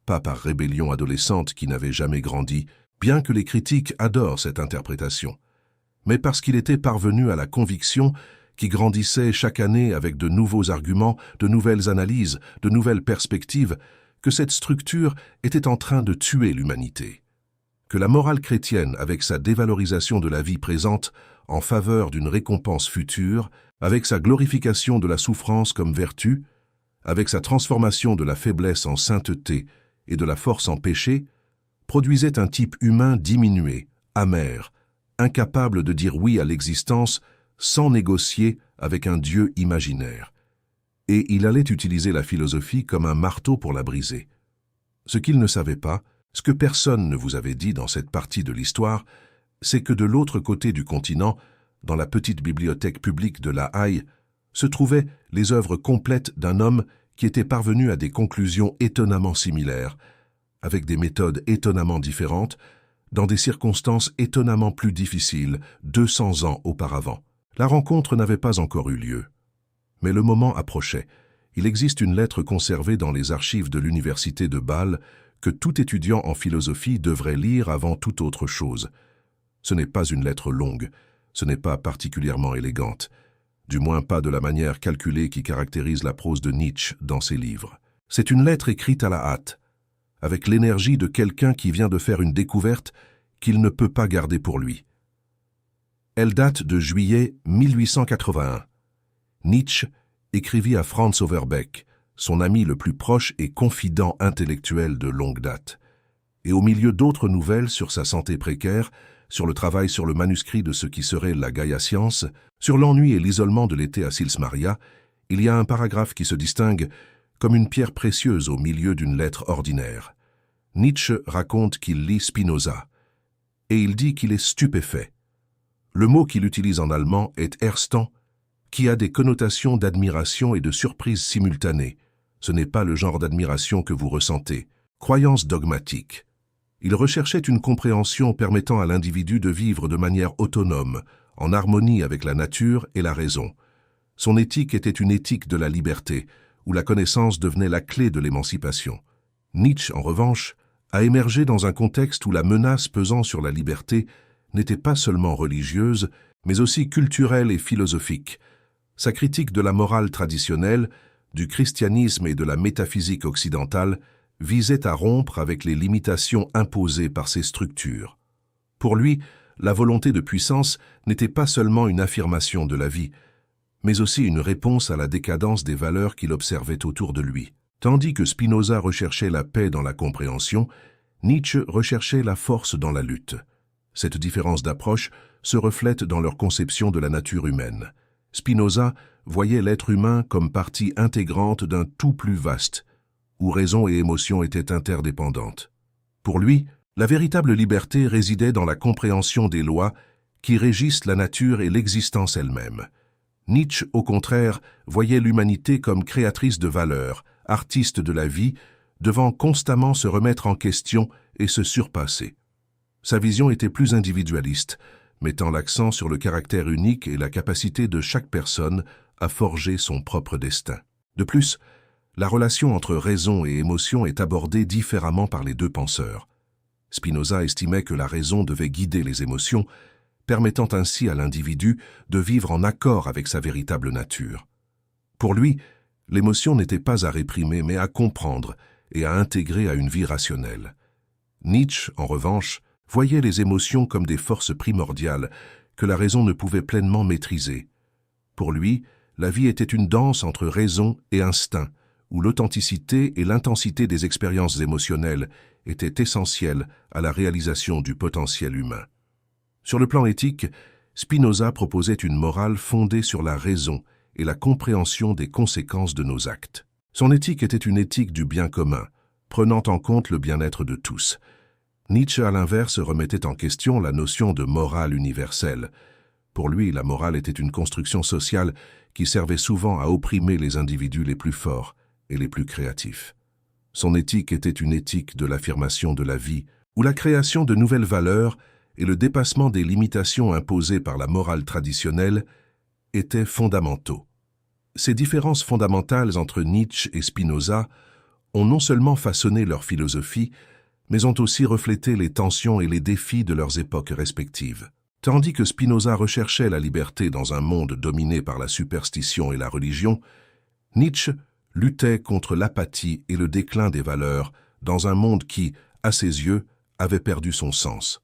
Pas par rébellion adolescente qui n'avait jamais grandi, bien que les critiques adorent cette interprétation. Mais parce qu'il était parvenu à la conviction qui grandissait chaque année avec de nouveaux arguments, de nouvelles analyses, de nouvelles perspectives, que cette structure était en train de tuer l'humanité. Que la morale chrétienne, avec sa dévalorisation de la vie présente en faveur d'une récompense future, avec sa glorification de la souffrance comme vertu, avec sa transformation de la faiblesse en sainteté et de la force en péché, produisait un type humain diminué, amer, incapable de dire oui à l'existence sans négocier avec un Dieu imaginaire. Et il allait utiliser la philosophie comme un marteau pour la briser. Ce qu'il ne savait pas, ce que personne ne vous avait dit dans cette partie de l'histoire, c'est que de l'autre côté du continent, dans la petite bibliothèque publique de La Haye, se trouvaient les œuvres complètes d'un homme qui était parvenu à des conclusions étonnamment similaires, avec des méthodes étonnamment différentes, dans des circonstances étonnamment plus difficiles, 200 ans auparavant. La rencontre n'avait pas encore eu lieu. Mais le moment approchait. Il existe une lettre conservée dans les archives de l'université de Bâle que tout étudiant en philosophie devrait lire avant toute autre chose. Ce n'est pas une lettre longue, ce n'est pas particulièrement élégante, du moins pas de la manière calculée qui caractérise la prose de Nietzsche dans ses livres. C'est une lettre écrite à la hâte, avec l'énergie de quelqu'un qui vient de faire une découverte qu'il ne peut pas garder pour lui. Elle date de juillet 1881. Nietzsche écrivit à Franz Overbeck, son ami le plus proche et confident intellectuel de longue date. Et au milieu d'autres nouvelles sur sa santé précaire, sur le travail sur le manuscrit de ce qui serait la Gaia Science, sur l'ennui et l'isolement de l'été à Sils Maria, il y a un paragraphe qui se distingue comme une pierre précieuse au milieu d'une lettre ordinaire. Nietzsche raconte qu'il lit Spinoza, et il dit qu'il est stupéfait. Le mot qu'il utilise en allemand est Erstaunt, qui a des connotations d'admiration et de surprise simultanées. Ce n'est pas le genre d'admiration que vous ressentez. Croyance dogmatique. Il recherchait une compréhension permettant à l'individu de vivre de manière autonome, en harmonie avec la nature et la raison. Son éthique était une éthique de la liberté, où la connaissance devenait la clé de l'émancipation. Nietzsche, en revanche, a émergé dans un contexte où la menace pesant sur la liberté n'était pas seulement religieuse, mais aussi culturelle et philosophique. Sa critique de la morale traditionnelle, du christianisme et de la métaphysique occidentale visait à rompre avec les limitations imposées par ces structures. Pour lui, la volonté de puissance n'était pas seulement une affirmation de la vie, mais aussi une réponse à la décadence des valeurs qu'il observait autour de lui. Tandis que Spinoza recherchait la paix dans la compréhension, Nietzsche recherchait la force dans la lutte. Cette différence d'approche se reflète dans leur conception de la nature humaine. Spinoza voyait l'être humain comme partie intégrante d'un tout plus vaste, où raison et émotion étaient interdépendantes. Pour lui, la véritable liberté résidait dans la compréhension des lois qui régissent la nature et l'existence elle-même. Nietzsche, au contraire, voyait l'humanité comme créatrice de valeurs, artiste de la vie, devant constamment se remettre en question et se surpasser. Sa vision était plus individualiste, mettant l'accent sur le caractère unique et la capacité de chaque personne à forger son propre destin. De plus, la relation entre raison et émotion est abordée différemment par les deux penseurs. Spinoza estimait que la raison devait guider les émotions, permettant ainsi à l'individu de vivre en accord avec sa véritable nature. Pour lui, l'émotion n'était pas à réprimer mais à comprendre et à intégrer à une vie rationnelle. Nietzsche, en revanche, voyait les émotions comme des forces primordiales que la raison ne pouvait pleinement maîtriser. Pour lui, la vie était une danse entre raison et instinct, où l'authenticité et l'intensité des expériences émotionnelles étaient essentielles à la réalisation du potentiel humain. Sur le plan éthique, Spinoza proposait une morale fondée sur la raison et la compréhension des conséquences de nos actes. Son éthique était une éthique du bien commun, prenant en compte le bien-être de tous. Nietzsche, à l'inverse, remettait en question la notion de morale universelle. Pour lui, la morale était une construction sociale qui servait souvent à opprimer les individus les plus forts et les plus créatifs. Son éthique était une éthique de l'affirmation de la vie, où la création de nouvelles valeurs et le dépassement des limitations imposées par la morale traditionnelle étaient fondamentaux. Ces différences fondamentales entre Nietzsche et Spinoza ont non seulement façonné leur philosophie, mais ont aussi reflété les tensions et les défis de leurs époques respectives. Tandis que Spinoza recherchait la liberté dans un monde dominé par la superstition et la religion, Nietzsche luttait contre l'apathie et le déclin des valeurs dans un monde qui, à ses yeux, avait perdu son sens.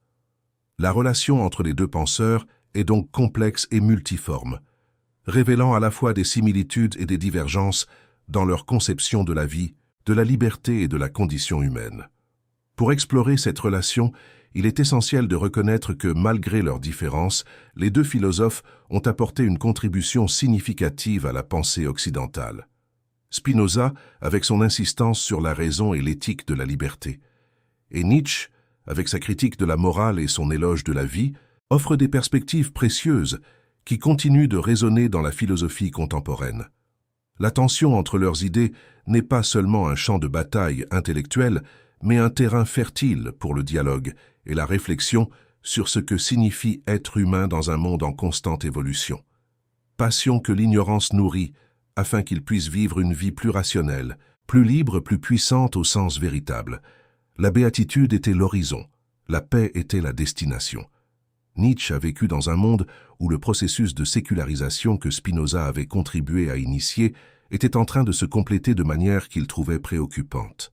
La relation entre les deux penseurs est donc complexe et multiforme, révélant à la fois des similitudes et des divergences dans leur conception de la vie, de la liberté et de la condition humaine. Pour explorer cette relation, il est essentiel de reconnaître que, malgré leurs différences, les deux philosophes ont apporté une contribution significative à la pensée occidentale. Spinoza, avec son insistance sur la raison et l'éthique de la liberté, et Nietzsche, avec sa critique de la morale et son éloge de la vie, offrent des perspectives précieuses qui continuent de résonner dans la philosophie contemporaine. La tension entre leurs idées n'est pas seulement un champ de bataille intellectuel, mais un terrain fertile pour le dialogue et la réflexion sur ce que signifie être humain dans un monde en constante évolution. Passion que l'ignorance nourrit, afin qu'ils puissent vivre une vie plus rationnelle, plus libre, plus puissante au sens véritable. La béatitude était l'horizon, la paix était la destination. Nietzsche a vécu dans un monde où le processus de sécularisation que Spinoza avait contribué à initier était en train de se compléter de manière qu'il trouvait préoccupante.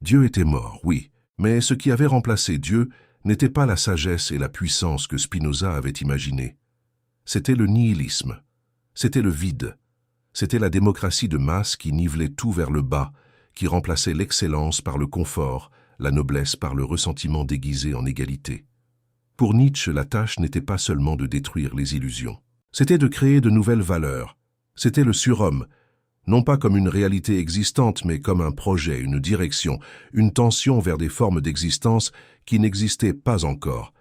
Dieu était mort, oui, mais ce qui avait remplacé Dieu n'était pas la sagesse et la puissance que Spinoza avait imaginées. C'était le nihilisme, c'était le vide, c'était la démocratie de masse qui nivelait tout vers le bas, qui remplaçait l'excellence par le confort, la noblesse par le ressentiment déguisé en égalité. Pour Nietzsche, la tâche n'était pas seulement de détruire les illusions. C'était de créer de nouvelles valeurs. C'était le surhomme, non pas comme une réalité existante, mais comme un projet, une direction, une tension vers des formes d'existence qui n'existaient pas encore.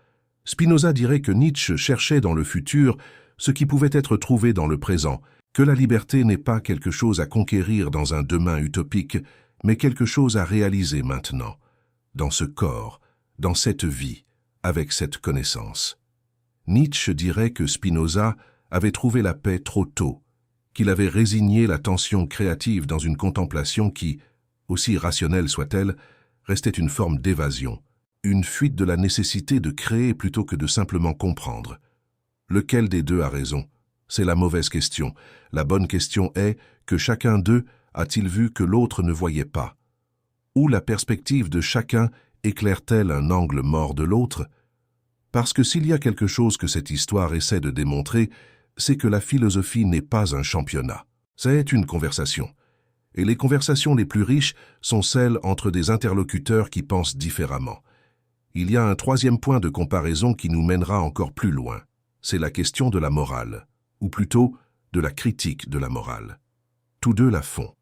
Spinoza dirait que Nietzsche cherchait dans le futur ce qui pouvait être trouvé dans le présent, que la liberté n'est pas quelque chose à conquérir dans un demain utopique, mais quelque chose à réaliser maintenant, dans ce corps, dans cette vie, avec cette connaissance. Nietzsche dirait que Spinoza avait trouvé la paix trop tôt, qu'il avait résigné la tension créative dans une contemplation qui, aussi rationnelle soit-elle, restait une forme d'évasion, une fuite de la nécessité de créer plutôt que de simplement comprendre. Lequel des deux a raison? C'est la mauvaise question. La bonne question est que chacun d'eux a-t-il vu que l'autre ne voyait pas? Ou la perspective de chacun éclaire-t-elle un angle mort de l'autre? Parce que s'il y a quelque chose que cette histoire essaie de démontrer, c'est que la philosophie n'est pas un championnat. C'est une conversation. Et les conversations les plus riches sont celles entre des interlocuteurs qui pensent différemment. Il y a un troisième point de comparaison qui nous mènera encore plus loin. C'est la question de la morale, ou plutôt de la critique de la morale. Tous deux la font.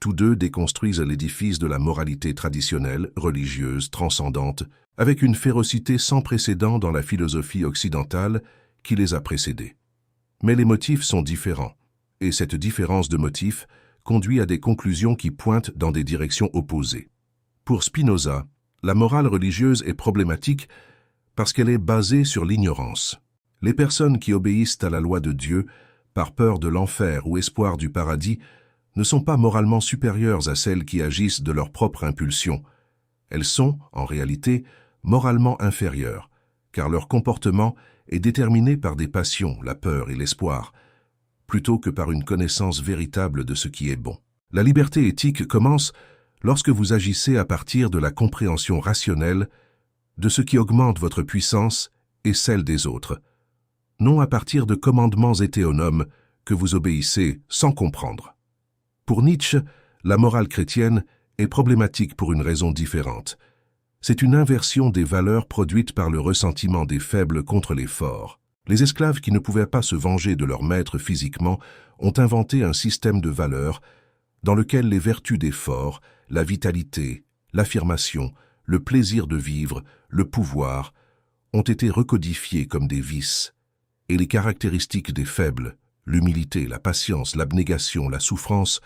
Tous deux déconstruisent l'édifice de la moralité traditionnelle, religieuse, transcendante, avec une férocité sans précédent dans la philosophie occidentale qui les a précédés. Mais les motifs sont différents, et cette différence de motifs conduit à des conclusions qui pointent dans des directions opposées. Pour Spinoza, la morale religieuse est problématique parce qu'elle est basée sur l'ignorance. Les personnes qui obéissent à la loi de Dieu, par peur de l'enfer ou espoir du paradis, ne sont pas moralement supérieures à celles qui agissent de leur propre impulsion. Elles sont, en réalité, moralement inférieures, car leur comportement est déterminé par des passions, la peur et l'espoir, plutôt que par une connaissance véritable de ce qui est bon. La liberté éthique commence lorsque vous agissez à partir de la compréhension rationnelle de ce qui augmente votre puissance et celle des autres, non à partir de commandements hétéonomes que vous obéissez sans comprendre. Pour Nietzsche, la morale chrétienne est problématique pour une raison différente. C'est une inversion des valeurs produites par le ressentiment des faibles contre les forts. Les esclaves qui ne pouvaient pas se venger de leur maître physiquement ont inventé un système de valeurs dans lequel les vertus des forts, la vitalité, l'affirmation, le plaisir de vivre, le pouvoir, ont été recodifiées comme des vices, et les caractéristiques des faibles, l'humilité, la patience, l'abnégation, la souffrance,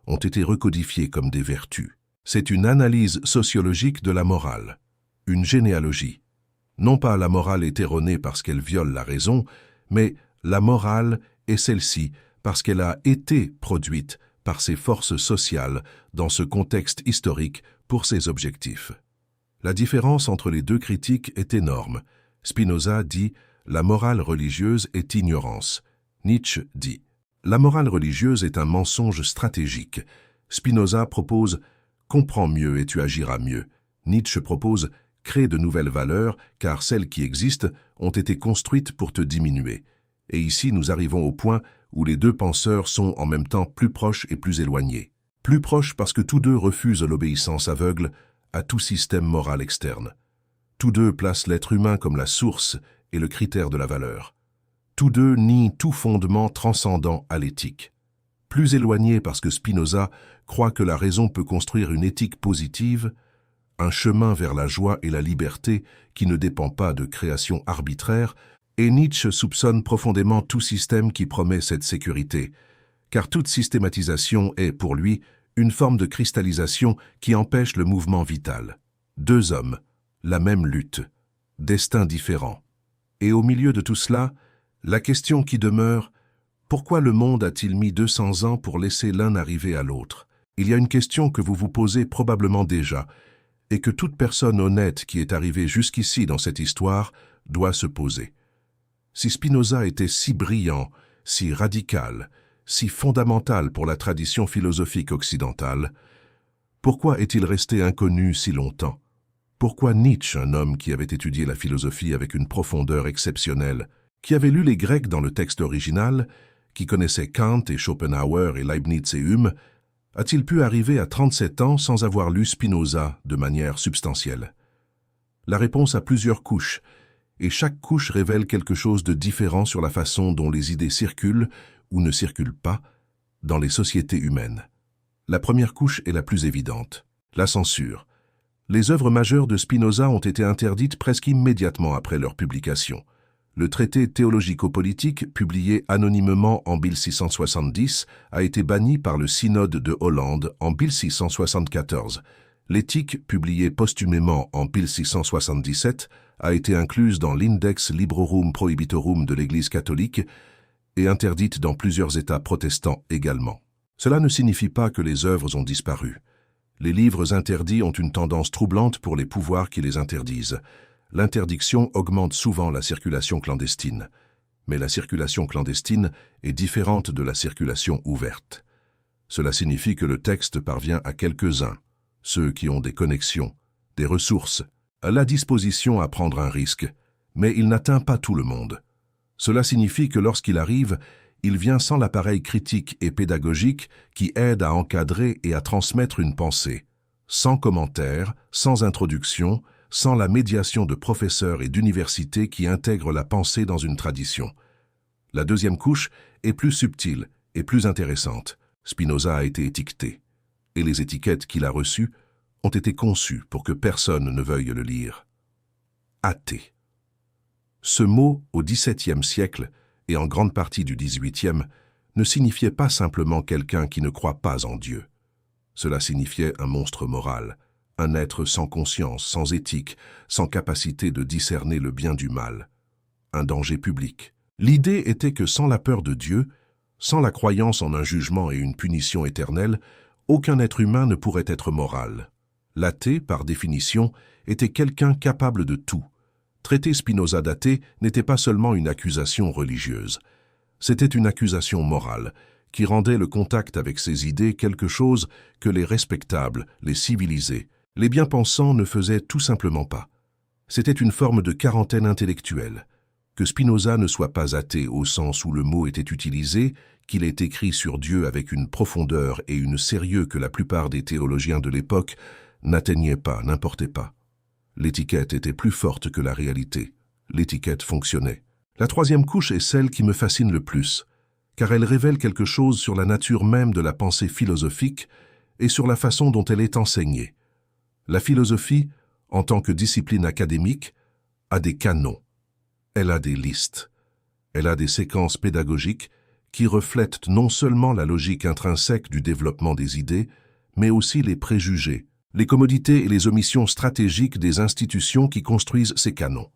ont été recodifiées comme des vertus. C'est une analyse sociologique de la morale, une généalogie. Non pas la morale est erronée parce qu'elle viole la raison, mais la morale est celle-ci parce qu'elle a été produite par ses forces sociales dans ce contexte historique pour ses objectifs. La différence entre les deux critiques est énorme. Spinoza dit « la morale religieuse est ignorance ». Nietzsche dit « la morale religieuse est un mensonge stratégique ». Spinoza propose « comprends mieux et tu agiras mieux ». Nietzsche propose « crée de nouvelles valeurs car celles qui existent ont été construites pour te diminuer ». Et ici nous arrivons au point où les deux penseurs sont en même temps plus proches et plus éloignés. Plus proches parce que tous deux refusent l'obéissance aveugle à tout système moral externe. Tous deux placent l'être humain comme la source et le critère de la valeur. Tous deux nient tout fondement transcendant à l'éthique. Plus éloignés parce que Spinoza croit que la raison peut construire une éthique positive, un chemin vers la joie et la liberté qui ne dépend pas de création arbitraire, et Nietzsche soupçonne profondément tout système qui promet cette sécurité, car toute systématisation est, pour lui, une forme de cristallisation qui empêche le mouvement vital. Deux hommes, la même lutte, destins différents. Et au milieu de tout cela, la question qui demeure, pourquoi le monde a-t-il mis 200 ans pour laisser l'un arriver à l'autre? Il y a une question que vous vous posez probablement déjà, et que toute personne honnête qui est arrivée jusqu'ici dans cette histoire doit se poser. Si Spinoza était si brillant, si radical, si fondamental pour la tradition philosophique occidentale, pourquoi est-il resté inconnu si longtemps? Pourquoi Nietzsche, un homme qui avait étudié la philosophie avec une profondeur exceptionnelle, qui avait lu les Grecs dans le texte original, qui connaissait Kant et Schopenhauer et Leibniz et Hume, a-t-il pu arriver à 37 ans sans avoir lu Spinoza de manière substantielle? La réponse a plusieurs couches, et chaque couche révèle quelque chose de différent sur la façon dont les idées circulent ou ne circulent pas dans les sociétés humaines. La première couche est la plus évidente, la censure. Les œuvres majeures de Spinoza ont été interdites presque immédiatement après leur publication. Le traité théologico-politique, publié anonymement en 1670, a été banni par le synode de Hollande en 1674, L'éthique, publiée posthumément en 1677, a été incluse dans l'Index Librorum Prohibitorum de l'Église catholique et interdite dans plusieurs États protestants également. Cela ne signifie pas que les œuvres ont disparu. Les livres interdits ont une tendance troublante pour les pouvoirs qui les interdisent. L'interdiction augmente souvent la circulation clandestine. Mais la circulation clandestine est différente de la circulation ouverte. Cela signifie que le texte parvient à quelques-uns, ceux qui ont des connexions, des ressources, à la disposition à prendre un risque, mais il n'atteint pas tout le monde. Cela signifie que lorsqu'il arrive, il vient sans l'appareil critique et pédagogique qui aide à encadrer et à transmettre une pensée, sans commentaire, sans introduction, sans la médiation de professeurs et d'universités qui intègrent la pensée dans une tradition. La deuxième couche est plus subtile et plus intéressante. Spinoza a été étiqueté, et les étiquettes qu'il a reçues ont été conçues pour que personne ne veuille le lire. Athée. Ce mot, au XVIIe siècle, et en grande partie du XVIIIe, ne signifiait pas simplement quelqu'un qui ne croit pas en Dieu. Cela signifiait un monstre moral, un être sans conscience, sans éthique, sans capacité de discerner le bien du mal, un danger public. L'idée était que sans la peur de Dieu, sans la croyance en un jugement et une punition éternelle, aucun être humain ne pourrait être moral. L'athée, par définition, était quelqu'un capable de tout. Traiter Spinoza d'athée n'était pas seulement une accusation religieuse. C'était une accusation morale, qui rendait le contact avec ses idées quelque chose que les respectables, les civilisés, les bien-pensants ne faisaient tout simplement pas. C'était une forme de quarantaine intellectuelle. Que Spinoza ne soit pas athée au sens où le mot était utilisé, qu'il ait écrit sur Dieu avec une profondeur et une sérieux que la plupart des théologiens de l'époque n'atteignaient pas, n'importait pas. L'étiquette était plus forte que la réalité. L'étiquette fonctionnait. La troisième couche est celle qui me fascine le plus, car elle révèle quelque chose sur la nature même de la pensée philosophique et sur la façon dont elle est enseignée. La philosophie, en tant que discipline académique, a des canons. Elle a des listes. Elle a des séquences pédagogiques qui reflètent non seulement la logique intrinsèque du développement des idées, mais aussi les préjugés, les commodités et les omissions stratégiques des institutions qui construisent ces canons.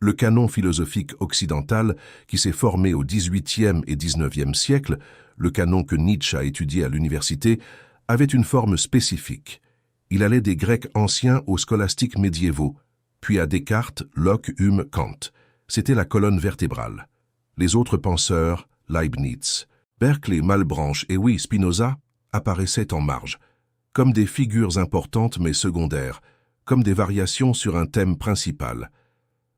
Le canon philosophique occidental, qui s'est formé au XVIIIe et XIXe siècle, le canon que Nietzsche a étudié à l'université, avait une forme spécifique. Il allait des Grecs anciens aux scolastiques médiévaux, puis à Descartes, Locke, Hume, Kant. C'était la colonne vertébrale. Les autres penseurs, Leibniz, Berkeley, Malebranche et oui, Spinoza, apparaissaient en marge, comme des figures importantes mais secondaires, comme des variations sur un thème principal.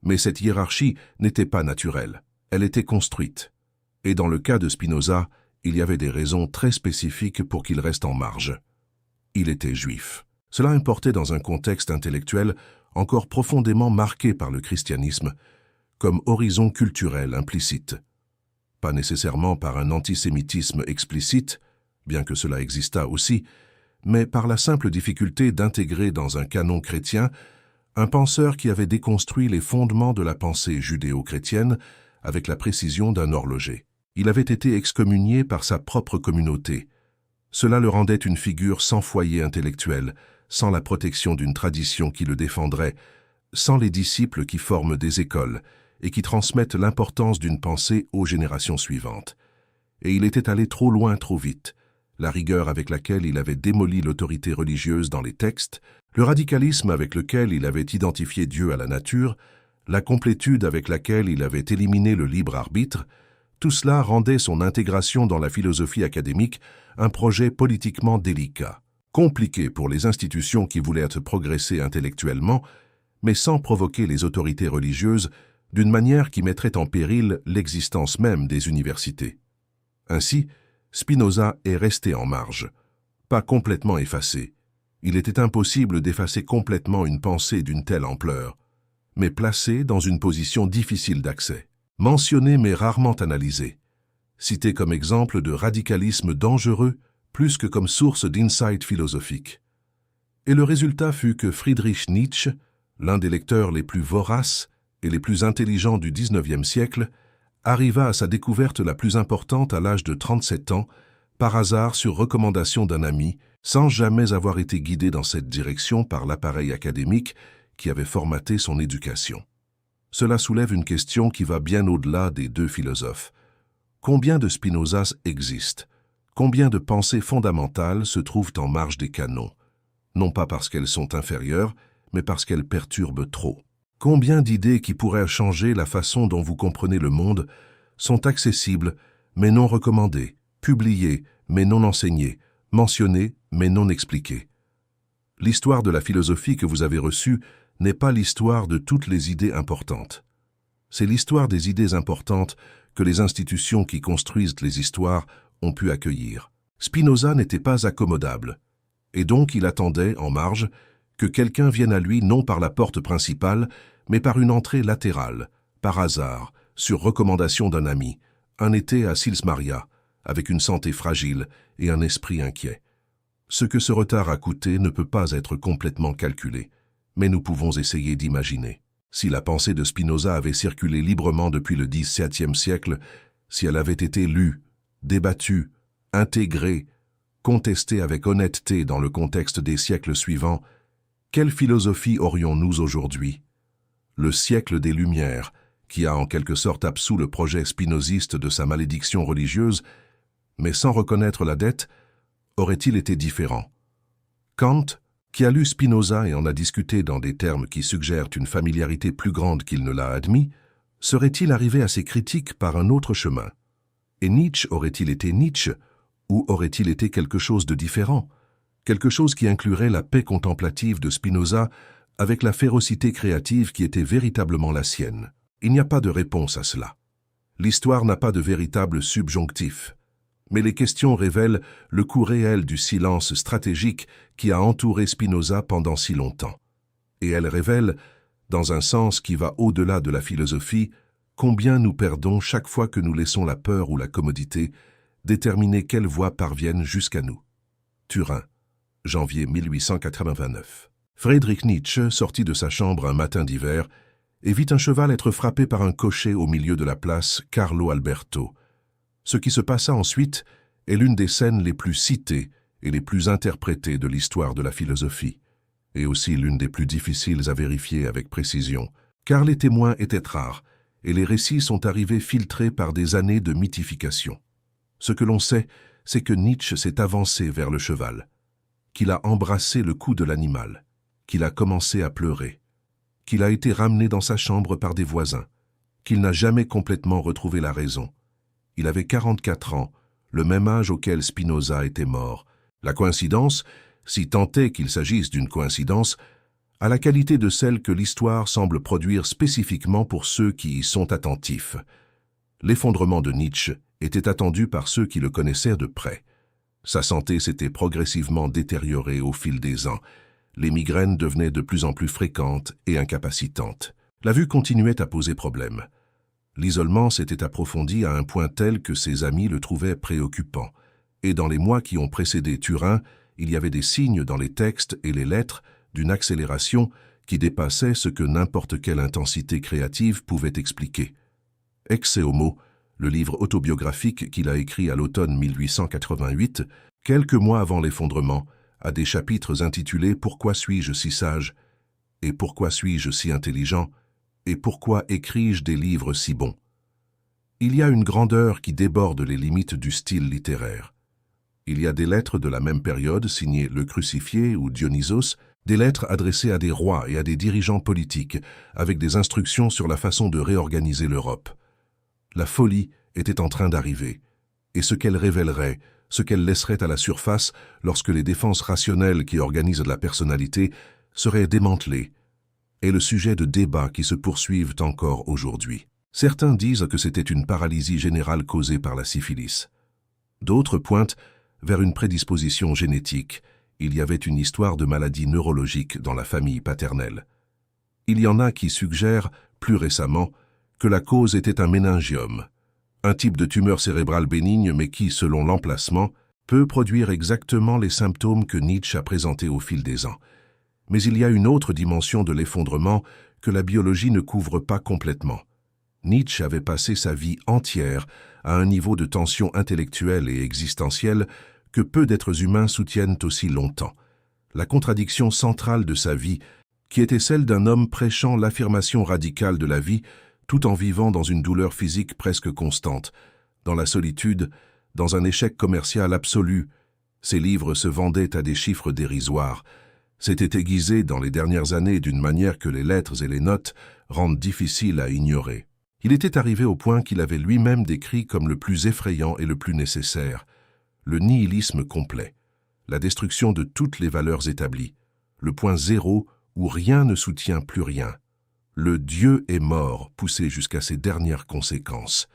Mais cette hiérarchie n'était pas naturelle, elle était construite. Et dans le cas de Spinoza, il y avait des raisons très spécifiques pour qu'il reste en marge. Il était juif. Cela importait dans un contexte intellectuel encore profondément marqué par le christianisme, comme horizon culturel implicite. Pas nécessairement par un antisémitisme explicite, bien que cela existât aussi, mais par la simple difficulté d'intégrer dans un canon chrétien un penseur qui avait déconstruit les fondements de la pensée judéo-chrétienne avec la précision d'un horloger. Il avait été excommunié par sa propre communauté. Cela le rendait une figure sans foyer intellectuel, sans la protection d'une tradition qui le défendrait, sans les disciples qui forment des écoles et qui transmettent l'importance d'une pensée aux générations suivantes. Et il était allé trop loin trop vite. La rigueur avec laquelle il avait démoli l'autorité religieuse dans les textes, le radicalisme avec lequel il avait identifié Dieu à la nature, la complétude avec laquelle il avait éliminé le libre arbitre, tout cela rendait son intégration dans la philosophie académique un projet politiquement délicat, compliqué pour les institutions qui voulaient progresser intellectuellement, mais sans provoquer les autorités religieuses d'une manière qui mettrait en péril l'existence même des universités. Ainsi, Spinoza est resté en marge, pas complètement effacé. Il était impossible d'effacer complètement une pensée d'une telle ampleur, mais placé dans une position difficile d'accès, mentionné mais rarement analysé, cité comme exemple de radicalisme dangereux plus que comme source d'insight philosophique. Et le résultat fut que Friedrich Nietzsche, l'un des lecteurs les plus voraces et les plus intelligents du XIXe siècle, arriva à sa découverte la plus importante à l'âge de 37 ans, par hasard sur recommandation d'un ami, sans jamais avoir été guidé dans cette direction par l'appareil académique qui avait formaté son éducation. Cela soulève une question qui va bien au-delà des deux philosophes. Combien de Spinozas existent? Combien de pensées fondamentales se trouvent en marge des canons? Non pas parce qu'elles sont inférieures, mais parce qu'elles perturbent trop. Combien d'idées qui pourraient changer la façon dont vous comprenez le monde sont accessibles, mais non recommandées, publiées, mais non enseignées, mentionnées, mais non expliquées? L'histoire de la philosophie que vous avez reçue n'est pas l'histoire de toutes les idées importantes. C'est l'histoire des idées importantes que les institutions qui construisent les histoires ont pu accueillir. Spinoza n'était pas accommodable, et donc il attendait, en marge, que quelqu'un vienne à lui non par la porte principale, mais par une entrée latérale, par hasard, sur recommandation d'un ami, un été à Sils Maria, avec une santé fragile et un esprit inquiet. Ce que ce retard a coûté ne peut pas être complètement calculé, mais nous pouvons essayer d'imaginer. Si la pensée de Spinoza avait circulé librement depuis le XVIIe siècle, si elle avait été lue, débattue, intégrée, contestée avec honnêteté dans le contexte des siècles suivants, quelle philosophie aurions-nous aujourd'hui? Le siècle des Lumières, qui a en quelque sorte absous le projet spinoziste de sa malédiction religieuse, mais sans reconnaître la dette, aurait-il été différent? Kant, qui a lu Spinoza et en a discuté dans des termes qui suggèrent une familiarité plus grande qu'il ne l'a admis, serait-il arrivé à ses critiques par un autre chemin? Et Nietzsche aurait-il été Nietzsche, ou aurait-il été quelque chose de différent? Quelque chose qui inclurait la paix contemplative de Spinoza avec la férocité créative qui était véritablement la sienne. Il n'y a pas de réponse à cela. L'histoire n'a pas de véritable subjonctif, mais les questions révèlent le coût réel du silence stratégique qui a entouré Spinoza pendant si longtemps. Et elles révèlent, dans un sens qui va au-delà de la philosophie, combien nous perdons chaque fois que nous laissons la peur ou la commodité déterminer quelles voies parviennent jusqu'à nous. Turin, janvier 1889. Friedrich Nietzsche sortit de sa chambre un matin d'hiver et vit un cheval être frappé par un cocher au milieu de la place Carlo Alberto. Ce qui se passa ensuite est l'une des scènes les plus citées et les plus interprétées de l'histoire de la philosophie, et aussi l'une des plus difficiles à vérifier avec précision, car les témoins étaient rares et les récits sont arrivés filtrés par des années de mythification. Ce que l'on sait, c'est que Nietzsche s'est avancé vers le cheval, qu'il a embrassé le cou de l'animal, qu'il a commencé à pleurer, qu'il a été ramené dans sa chambre par des voisins, qu'il n'a jamais complètement retrouvé la raison. Il avait 44 ans, le même âge auquel Spinoza était mort. La coïncidence, si tant est qu'il s'agisse d'une coïncidence, a la qualité de celle que l'histoire semble produire spécifiquement pour ceux qui y sont attentifs. L'effondrement de Nietzsche était attendu par ceux qui le connaissaient de près. Sa santé s'était progressivement détériorée au fil des ans. Les migraines devenaient de plus en plus fréquentes et incapacitantes. La vue continuait à poser problème. L'isolement s'était approfondi à un point tel que ses amis le trouvaient préoccupant. Et dans les mois qui ont précédé Turin, il y avait des signes dans les textes et les lettres d'une accélération qui dépassait ce que n'importe quelle intensité créative pouvait expliquer. Ecce Homo, le livre autobiographique qu'il a écrit à l'automne 1888, quelques mois avant l'effondrement, a des chapitres intitulés « Pourquoi suis-je si sage ?» et « Pourquoi suis-je si intelligent ?» et « Pourquoi écris-je des livres si bons ?» Il y a une grandeur qui déborde les limites du style littéraire. Il y a des lettres de la même période signées Le Crucifié ou Dionysos, des lettres adressées à des rois et à des dirigeants politiques, avec des instructions sur la façon de réorganiser l'Europe. La folie était en train d'arriver, et ce qu'elle révélerait, ce qu'elle laisserait à la surface lorsque les défenses rationnelles qui organisent la personnalité seraient démantelées, est le sujet de débats qui se poursuivent encore aujourd'hui. Certains disent que c'était une paralysie générale causée par la syphilis. D'autres pointent vers une prédisposition génétique. Il y avait une histoire de maladie neurologique dans la famille paternelle. Il y en a qui suggèrent, plus récemment, que la cause était un méningiome, un type de tumeur cérébrale bénigne mais qui, selon l'emplacement, peut produire exactement les symptômes que Nietzsche a présentés au fil des ans. Mais il y a une autre dimension de l'effondrement que la biologie ne couvre pas complètement. Nietzsche avait passé sa vie entière à un niveau de tension intellectuelle et existentielle que peu d'êtres humains soutiennent aussi longtemps. La contradiction centrale de sa vie, qui était celle d'un homme prêchant l'affirmation radicale de la vie, tout en vivant dans une douleur physique presque constante, dans la solitude, dans un échec commercial absolu. Ses livres se vendaient à des chiffres dérisoires, s'étaient aiguisés dans les dernières années d'une manière que les lettres et les notes rendent difficile à ignorer. Il était arrivé au point qu'il avait lui-même décrit comme le plus effrayant et le plus nécessaire, le nihilisme complet, la destruction de toutes les valeurs établies, le point zéro où rien ne soutient plus rien. Le Dieu est mort, poussé jusqu'à ses dernières conséquences.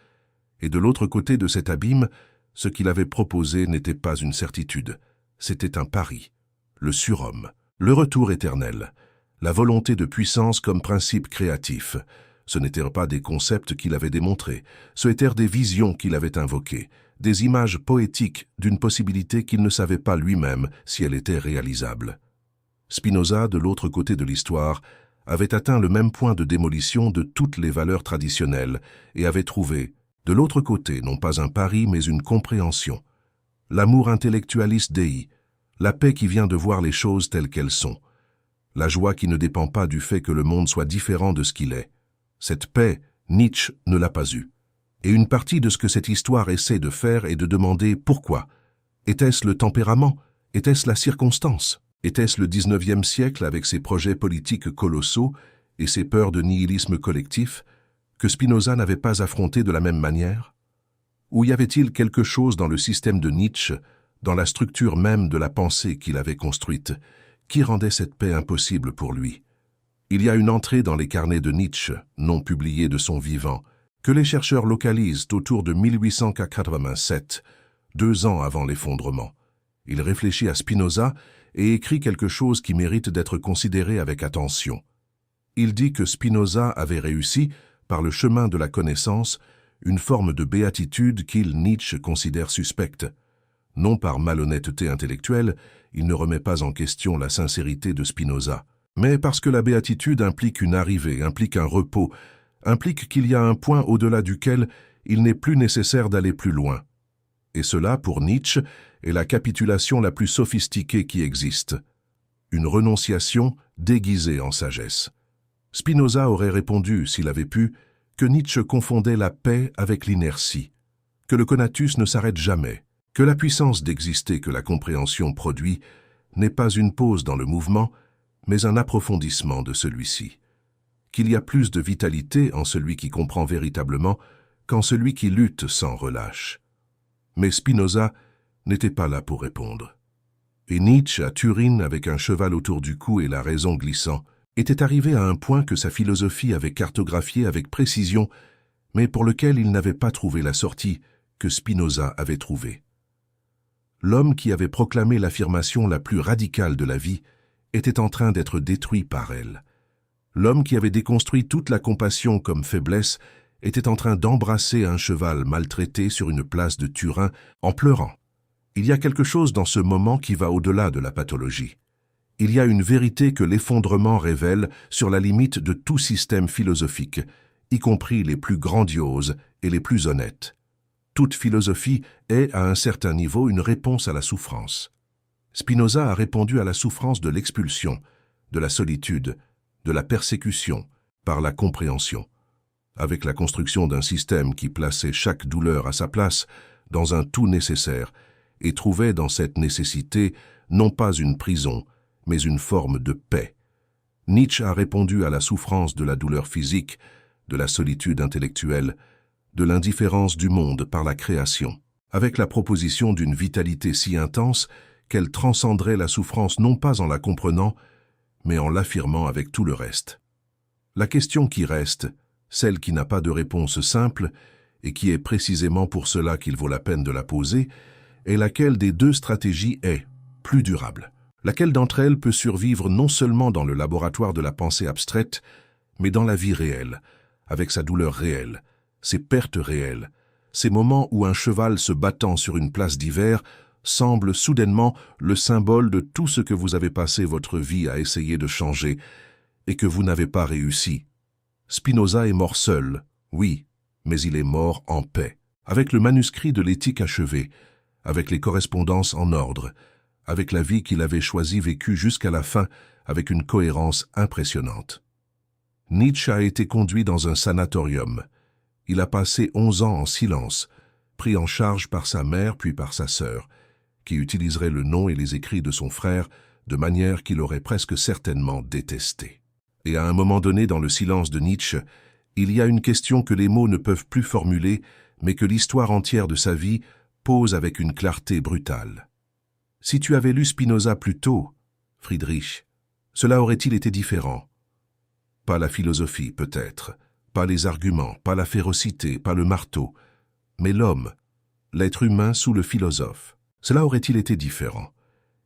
Et de l'autre côté de cet abîme, ce qu'il avait proposé n'était pas une certitude, c'était un pari, le surhomme, le retour éternel, la volonté de puissance comme principe créatif. Ce n'étaient pas des concepts qu'il avait démontrés, ce étaient des visions qu'il avait invoquées, des images poétiques d'une possibilité qu'il ne savait pas lui-même si elle était réalisable. Spinoza, de l'autre côté de l'histoire, avait atteint le même point de démolition de toutes les valeurs traditionnelles et avait trouvé, de l'autre côté, non pas un pari mais une compréhension. L'amour intellectualiste Dei, la paix qui vient de voir les choses telles qu'elles sont, la joie qui ne dépend pas du fait que le monde soit différent de ce qu'il est. Cette paix, Nietzsche ne l'a pas eue. Et une partie de ce que cette histoire essaie de faire est de demander pourquoi. Était-ce le tempérament? Était-ce la circonstance? Était-ce le 19e siècle avec ses projets politiques colossaux et ses peurs de nihilisme collectif que Spinoza n'avait pas affronté de la même manière? Ou y avait-il quelque chose dans le système de Nietzsche, dans la structure même de la pensée qu'il avait construite, qui rendait cette paix impossible pour lui? Il y a une entrée dans les carnets de Nietzsche, non publiée de son vivant, que les chercheurs localisent autour de 1887, 2 ans avant l'effondrement. Il réfléchit à Spinoza et écrit quelque chose qui mérite d'être considéré avec attention. Il dit que Spinoza avait réussi, par le chemin de la connaissance, une forme de béatitude qu'il, Nietzsche, considère suspecte. Non par malhonnêteté intellectuelle, il ne remet pas en question la sincérité de Spinoza, mais parce que la béatitude implique une arrivée, implique un repos, implique qu'il y a un point au-delà duquel il n'est plus nécessaire d'aller plus loin. Et cela, pour Nietzsche, est la capitulation la plus sophistiquée qui existe. Une renonciation déguisée en sagesse. Spinoza aurait répondu, s'il avait pu, que Nietzsche confondait la paix avec l'inertie, que le conatus ne s'arrête jamais, que la puissance d'exister que la compréhension produit n'est pas une pause dans le mouvement, mais un approfondissement de celui-ci. Qu'il y a plus de vitalité en celui qui comprend véritablement qu'en celui qui lutte sans relâche. Mais Spinoza n'était pas là pour répondre. Et Nietzsche, à Turin, avec un cheval autour du cou et la raison glissant, était arrivé à un point que sa philosophie avait cartographié avec précision, mais pour lequel il n'avait pas trouvé la sortie que Spinoza avait trouvée. L'homme qui avait proclamé l'affirmation la plus radicale de la vie était en train d'être détruit par elle. L'homme qui avait déconstruit toute la compassion comme faiblesse était en train d'embrasser un cheval maltraité sur une place de Turin en pleurant. Il y a quelque chose dans ce moment qui va au-delà de la pathologie. Il y a une vérité que l'effondrement révèle sur la limite de tout système philosophique, y compris les plus grandioses et les plus honnêtes. Toute philosophie est, à un certain niveau, une réponse à la souffrance. Spinoza a répondu à la souffrance de l'expulsion, de la solitude, de la persécution, par la compréhension, avec la construction d'un système qui plaçait chaque douleur à sa place dans un tout nécessaire et trouvait dans cette nécessité non pas une prison, mais une forme de paix. Nietzsche a répondu à la souffrance de la douleur physique, de la solitude intellectuelle, de l'indifférence du monde par la création, avec la proposition d'une vitalité si intense qu'elle transcenderait la souffrance non pas en la comprenant, mais en l'affirmant avec tout le reste. La question qui reste, celle qui n'a pas de réponse simple, et qui est précisément pour cela qu'il vaut la peine de la poser, est laquelle des deux stratégies est plus durable. Laquelle d'entre elles peut survivre non seulement dans le laboratoire de la pensée abstraite, mais dans la vie réelle, avec sa douleur réelle, ses pertes réelles, ces moments où un cheval se battant sur une place d'hiver semble soudainement le symbole de tout ce que vous avez passé votre vie à essayer de changer et que vous n'avez pas réussi. Spinoza est mort seul, oui, mais il est mort en paix, avec le manuscrit de l'éthique achevé, avec les correspondances en ordre, avec la vie qu'il avait choisie vécue jusqu'à la fin avec une cohérence impressionnante. Nietzsche a été conduit dans un sanatorium. Il a passé 11 ans en silence, pris en charge par sa mère puis par sa sœur, qui utiliserait le nom et les écrits de son frère de manière qu'il aurait presque certainement détesté. Et à un moment donné dans le silence de Nietzsche, il y a une question que les mots ne peuvent plus formuler, mais que l'histoire entière de sa vie pose avec une clarté brutale. Si tu avais lu Spinoza plus tôt, Friedrich, cela aurait-il été différent? Pas la philosophie, peut-être, pas les arguments, pas la férocité, pas le marteau, mais l'homme, l'être humain sous le philosophe. Cela aurait-il été différent?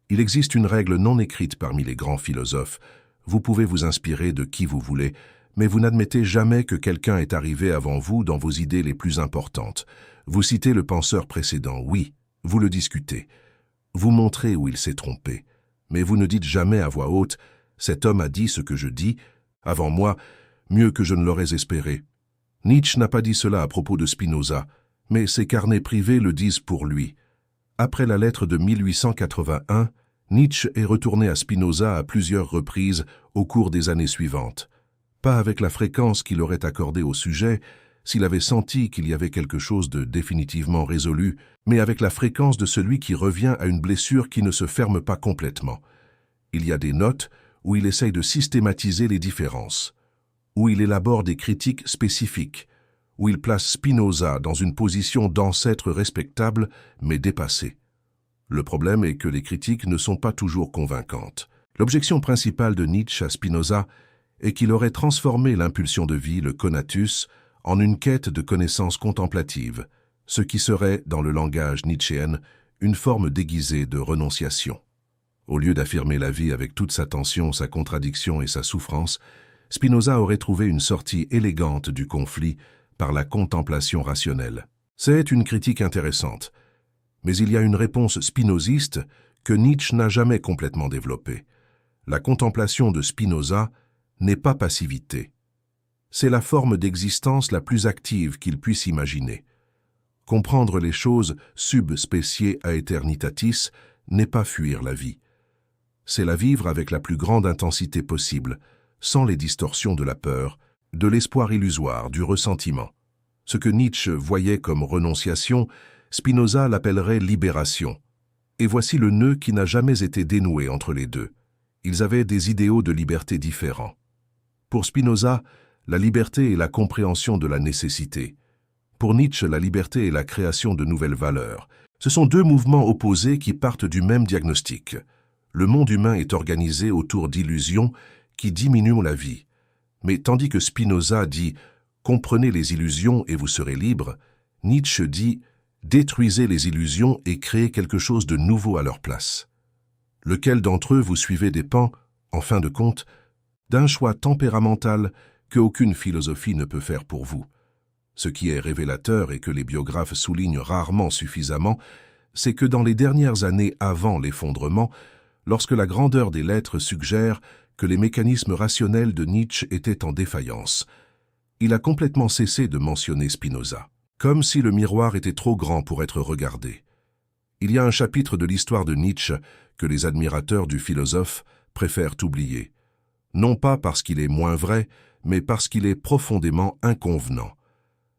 Il existe une règle non écrite parmi les grands philosophes. Vous pouvez vous inspirer de qui vous voulez, mais vous n'admettez jamais que quelqu'un est arrivé avant vous dans vos idées les plus importantes. Vous citez le penseur précédent, oui, vous le discutez. Vous montrez où il s'est trompé, mais vous ne dites jamais à voix haute « Cet homme a dit ce que je dis, avant moi, mieux que je ne l'aurais espéré ». Nietzsche n'a pas dit cela à propos de Spinoza, mais ses carnets privés le disent pour lui. Après la lettre de 1881, Nietzsche est retourné à Spinoza à plusieurs reprises au cours des années suivantes. Pas avec la fréquence qu'il aurait accordée au sujet, s'il avait senti qu'il y avait quelque chose de définitivement résolu, mais avec la fréquence de celui qui revient à une blessure qui ne se ferme pas complètement. Il y a des notes où il essaye de systématiser les différences, où il élabore des critiques spécifiques, où il place Spinoza dans une position d'ancêtre respectable mais dépassé. Le problème est que les critiques ne sont pas toujours convaincantes. L'objection principale de Nietzsche à Spinoza est qu'il aurait transformé l'impulsion de vie, le conatus, en une quête de connaissance contemplative, ce qui serait, dans le langage nietzschéen, une forme déguisée de renonciation. Au lieu d'affirmer la vie avec toute sa tension, sa contradiction et sa souffrance, Spinoza aurait trouvé une sortie élégante du conflit par la contemplation rationnelle. C'est une critique intéressante, mais il y a une réponse spinoziste que Nietzsche n'a jamais complètement développée. La contemplation de Spinoza n'est pas passivité. C'est la forme d'existence la plus active qu'il puisse imaginer. Comprendre les choses sub specie aeternitatis n'est pas fuir la vie. C'est la vivre avec la plus grande intensité possible, sans les distorsions de la peur, de l'espoir illusoire, du ressentiment. Ce que Nietzsche voyait comme renonciation, Spinoza l'appellerait libération. Et voici le nœud qui n'a jamais été dénoué entre les deux. Ils avaient des idéaux de liberté différents. Pour Spinoza, la liberté est la compréhension de la nécessité. Pour Nietzsche, la liberté est la création de nouvelles valeurs. Ce sont deux mouvements opposés qui partent du même diagnostic. Le monde humain est organisé autour d'illusions qui diminuent la vie. Mais tandis que Spinoza dit « comprenez les illusions et vous serez libre », Nietzsche dit « détruisez les illusions et créez quelque chose de nouveau à leur place ». Lequel d'entre eux vous suivez dépend, en fin de compte, d'un choix tempéramental qu'aucune philosophie ne peut faire pour vous. Ce qui est révélateur et que les biographes soulignent rarement suffisamment, c'est que dans les dernières années avant l'effondrement, lorsque la grandeur des lettres suggère que les mécanismes rationnels de Nietzsche étaient en défaillance, il a complètement cessé de mentionner Spinoza, comme si le miroir était trop grand pour être regardé. Il y a un chapitre de l'histoire de Nietzsche que les admirateurs du philosophe préfèrent oublier, non pas parce qu'il est moins vrai, mais parce qu'il est profondément inconvenant.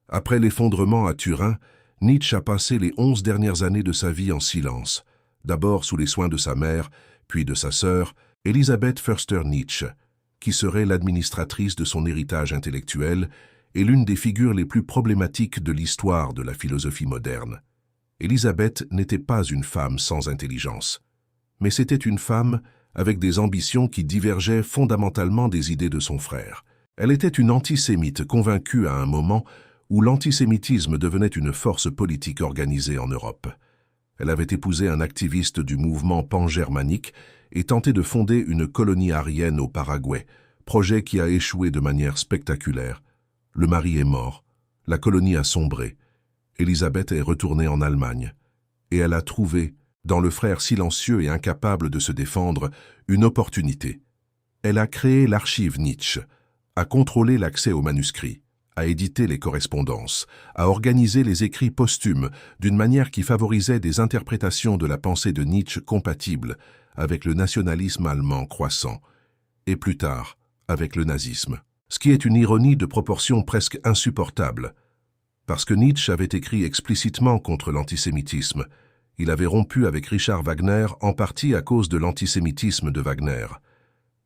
Après l'effondrement à Turin, Nietzsche a passé les 11 dernières années de sa vie en silence, d'abord sous les soins de sa mère, puis de sa sœur, Elisabeth Förster-Nietzsche, qui serait l'administratrice de son héritage intellectuel et l'une des figures les plus problématiques de l'histoire de la philosophie moderne. Elisabeth n'était pas une femme sans intelligence, mais c'était une femme avec des ambitions qui divergeaient fondamentalement des idées de son frère. Elle était une antisémite convaincue à un moment où l'antisémitisme devenait une force politique organisée en Europe. Elle avait épousé un activiste du mouvement pan-germanique et tenté de fonder une colonie aryenne au Paraguay, projet qui a échoué de manière spectaculaire. Le mari est mort, la colonie a sombré, Elisabeth est retournée en Allemagne, et elle a trouvé, dans le frère silencieux et incapable de se défendre, une opportunité. Elle a créé l'archive Nietzsche, a contrôlé l'accès aux manuscrits, à éditer les correspondances, à organiser les écrits posthumes d'une manière qui favorisait des interprétations de la pensée de Nietzsche compatibles avec le nationalisme allemand croissant, et plus tard, avec le nazisme. Ce qui est une ironie de proportion presque insupportable. Parce que Nietzsche avait écrit explicitement contre l'antisémitisme, il avait rompu avec Richard Wagner en partie à cause de l'antisémitisme de Wagner.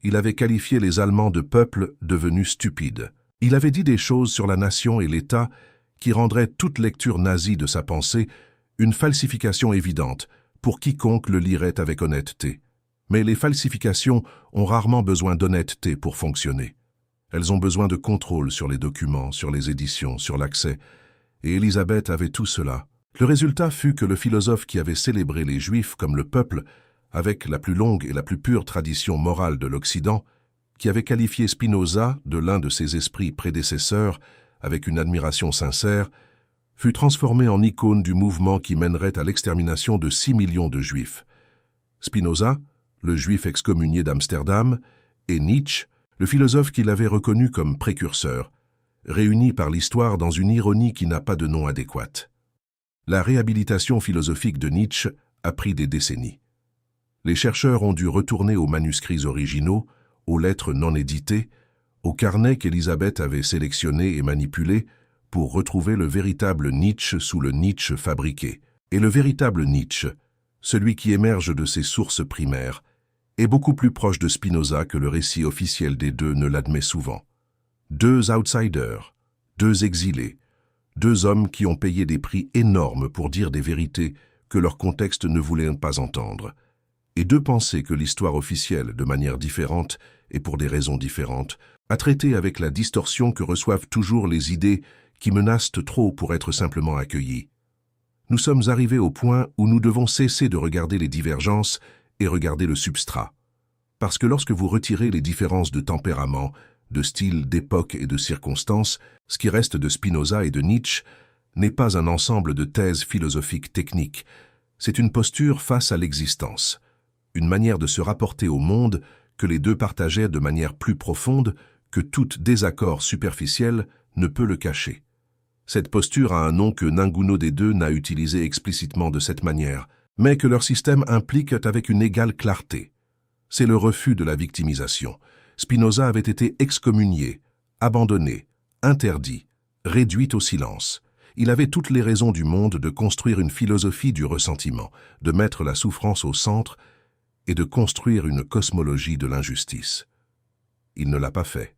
Il avait qualifié les Allemands de peuple devenu stupide. Il avait dit des choses sur la nation et l'État qui rendraient toute lecture nazie de sa pensée une falsification évidente pour quiconque le lirait avec honnêteté. Mais les falsifications ont rarement besoin d'honnêteté pour fonctionner. Elles ont besoin de contrôle sur les documents, sur les éditions, sur l'accès. Et Élisabeth avait tout cela. Le résultat fut que le philosophe qui avait célébré les Juifs comme le peuple, avec la plus longue et la plus pure tradition morale de l'Occident, qui avait qualifié Spinoza de l'un de ses esprits prédécesseurs avec une admiration sincère, fut transformé en icône du mouvement qui mènerait à l'extermination de 6 millions de Juifs. Spinoza, le Juif excommunié d'Amsterdam, et Nietzsche, le philosophe qu'il avait reconnu comme précurseur, réunis par l'histoire dans une ironie qui n'a pas de nom adéquat. La réhabilitation philosophique de Nietzsche a pris des décennies. Les chercheurs ont dû retourner aux manuscrits originaux, aux lettres non éditées, aux carnets qu'Élisabeth avait sélectionnés et manipulés pour retrouver le véritable Nietzsche sous le Nietzsche fabriqué. Et le véritable Nietzsche, celui qui émerge de ses sources primaires, est beaucoup plus proche de Spinoza que le récit officiel des deux ne l'admet souvent. Deux outsiders, deux exilés, deux hommes qui ont payé des prix énormes pour dire des vérités que leur contexte ne voulait pas entendre, et deux pensées que l'histoire officielle, de manière différente et pour des raisons différentes, a traité avec la distorsion que reçoivent toujours les idées qui menacent trop pour être simplement accueillies. Nous sommes arrivés au point où nous devons cesser de regarder les divergences et regarder le substrat. Parce que lorsque vous retirez les différences de tempérament, de style, d'époque et de circonstances, ce qui reste de Spinoza et de Nietzsche n'est pas un ensemble de thèses philosophiques techniques, c'est une posture face à l'existence, une manière de se rapporter au monde que les deux partageaient de manière plus profonde que tout désaccord superficiel ne peut le cacher. Cette posture a un nom que ninguno des deux n'a utilisé explicitement de cette manière, mais que leur système implique avec une égale clarté. C'est le refus de la victimisation. Spinoza avait été excommunié, abandonné, interdit, réduit au silence. Il avait toutes les raisons du monde de construire une philosophie du ressentiment, de mettre la souffrance au centre et de construire une cosmologie de l'injustice. Il ne l'a pas fait.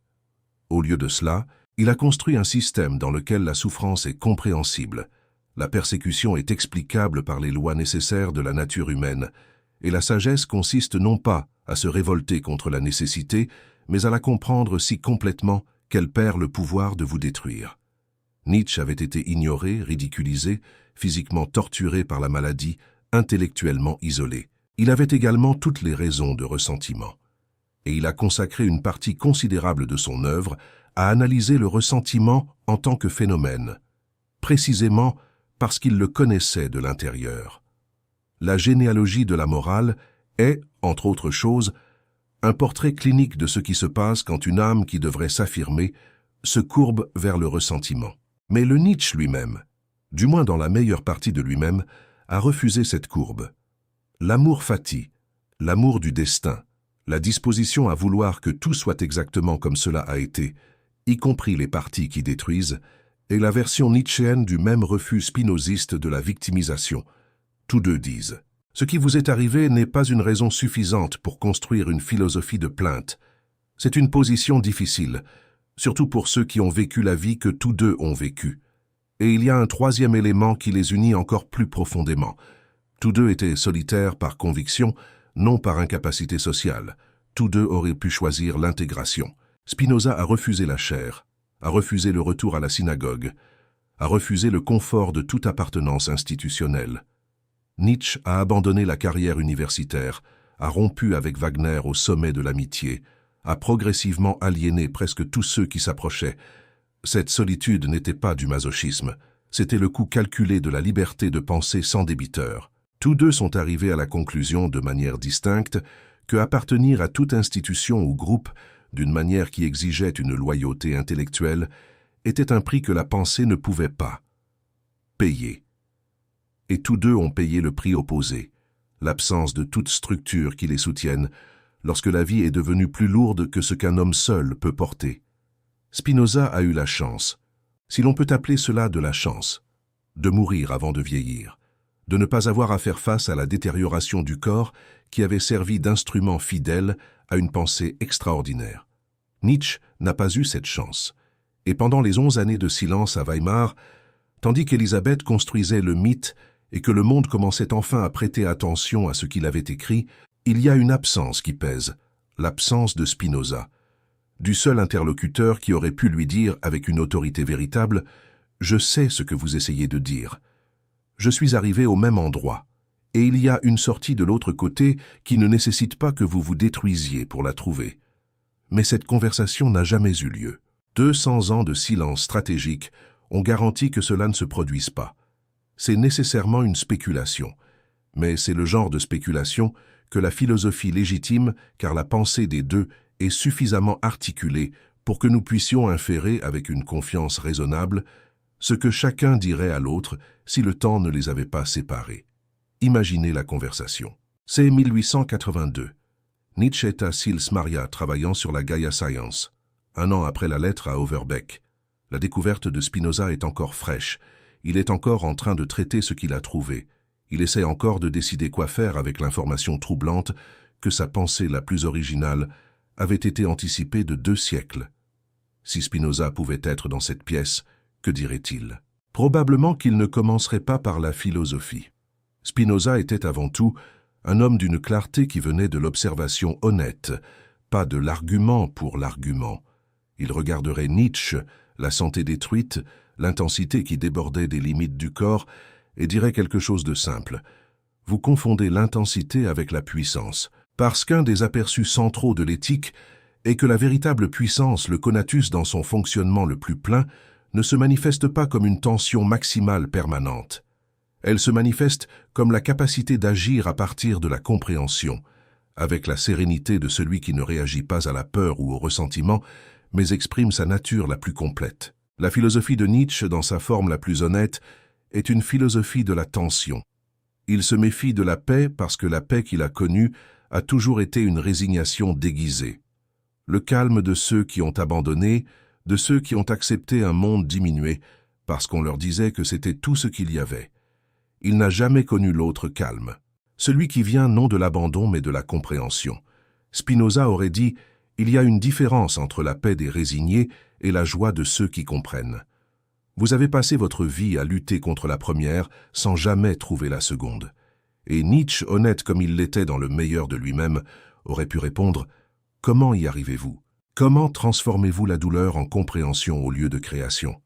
Au lieu de cela, il a construit un système dans lequel la souffrance est compréhensible, la persécution est explicable par les lois nécessaires de la nature humaine, et la sagesse consiste non pas à se révolter contre la nécessité, mais à la comprendre si complètement qu'elle perd le pouvoir de vous détruire. Nietzsche avait été ignoré, ridiculisé, physiquement torturé par la maladie, intellectuellement isolé. Il avait également toutes les raisons de ressentiment. Et il a consacré une partie considérable de son œuvre à analyser le ressentiment en tant que phénomène, précisément parce qu'il le connaissait de l'intérieur. La généalogie de la morale est, entre autres choses, un portrait clinique de ce qui se passe quand une âme qui devrait s'affirmer se courbe vers le ressentiment. Mais le Nietzsche lui-même, du moins dans la meilleure partie de lui-même, a refusé cette courbe. L'amour fati, l'amour du destin, la disposition à vouloir que tout soit exactement comme cela a été, y compris les parties qui détruisent, est la version nietzschéenne du même refus spinoziste de la victimisation. Tous deux disent « Ce qui vous est arrivé n'est pas une raison suffisante pour construire une philosophie de plainte. C'est une position difficile, surtout pour ceux qui ont vécu la vie que tous deux ont vécue. Et il y a un troisième élément qui les unit encore plus profondément. Tous deux étaient solitaires par conviction, non par incapacité sociale. Tous deux auraient pu choisir l'intégration. Spinoza a refusé la chair, a refusé le retour à la synagogue, a refusé le confort de toute appartenance institutionnelle. Nietzsche a abandonné la carrière universitaire, a rompu avec Wagner au sommet de l'amitié, a progressivement aliéné presque tous ceux qui s'approchaient. Cette solitude n'était pas du masochisme, c'était le coût calculé de la liberté de penser sans débiteur. Tous deux sont arrivés à la conclusion de manière distincte que appartenir à toute institution ou groupe d'une manière qui exigeait une loyauté intellectuelle était un prix que la pensée ne pouvait pas payer. Et tous deux ont payé le prix opposé, l'absence de toute structure qui les soutienne, lorsque la vie est devenue plus lourde que ce qu'un homme seul peut porter. Spinoza a eu la chance, si l'on peut appeler cela de la chance, de mourir avant de vieillir, de ne pas avoir à faire face à la détérioration du corps qui avait servi d'instrument fidèle à une pensée extraordinaire. Nietzsche n'a pas eu cette chance, et pendant les 11 années de silence à Weimar, tandis qu'Élisabeth construisait le mythe et que le monde commençait enfin à prêter attention à ce qu'il avait écrit, il y a une absence qui pèse, l'absence de Spinoza, du seul interlocuteur qui aurait pu lui dire avec une autorité véritable « Je sais ce que vous essayez de dire. Je suis arrivé au même endroit, et il y a une sortie de l'autre côté qui ne nécessite pas que vous vous détruisiez pour la trouver. » Mais cette conversation n'a jamais eu lieu. 200 ans de silence stratégique ont garanti que cela ne se produise pas. C'est nécessairement une spéculation, mais c'est le genre de spéculation que la philosophie légitime, car la pensée des deux est suffisamment articulée pour que nous puissions inférer avec une confiance raisonnable ce que chacun dirait à l'autre si le temps ne les avait pas séparés. Imaginez la conversation. C'est 1882. Nietzsche est à Sils Maria travaillant sur la Gaia Science. 1 an après la lettre à Overbeck. La découverte de Spinoza est encore fraîche. Il est encore en train de traiter ce qu'il a trouvé. Il essaie encore de décider quoi faire avec l'information troublante que sa pensée la plus originale avait été anticipée de 2 siècles. Si Spinoza pouvait être dans cette pièce, que dirait-il? Probablement qu'il ne commencerait pas par la philosophie. Spinoza était avant tout un homme d'une clarté qui venait de l'observation honnête, pas de l'argument pour l'argument. Il regarderait Nietzsche, la santé détruite, l'intensité qui débordait des limites du corps, et dirait quelque chose de simple. Vous confondez l'intensité avec la puissance, parce qu'un des aperçus centraux de l'éthique est que la véritable puissance, le conatus dans son fonctionnement le plus plein, ne se manifeste pas comme une tension maximale permanente. Elle se manifeste comme la capacité d'agir à partir de la compréhension, avec la sérénité de celui qui ne réagit pas à la peur ou au ressentiment, mais exprime sa nature la plus complète. La philosophie de Nietzsche, dans sa forme la plus honnête, est une philosophie de la tension. Il se méfie de la paix parce que la paix qu'il a connue a toujours été une résignation déguisée. Le calme de ceux qui ont abandonné, de ceux qui ont accepté un monde diminué, parce qu'on leur disait que c'était tout ce qu'il y avait. Il n'a jamais connu l'autre calme, celui qui vient non de l'abandon mais de la compréhension. Spinoza aurait dit « Il y a une différence entre la paix des résignés et la joie de ceux qui comprennent. Vous avez passé votre vie à lutter contre la première sans jamais trouver la seconde. » Et Nietzsche, honnête comme il l'était dans le meilleur de lui-même, aurait pu répondre « Comment y arrivez-vous? Comment transformez-vous la douleur en compréhension au lieu de création?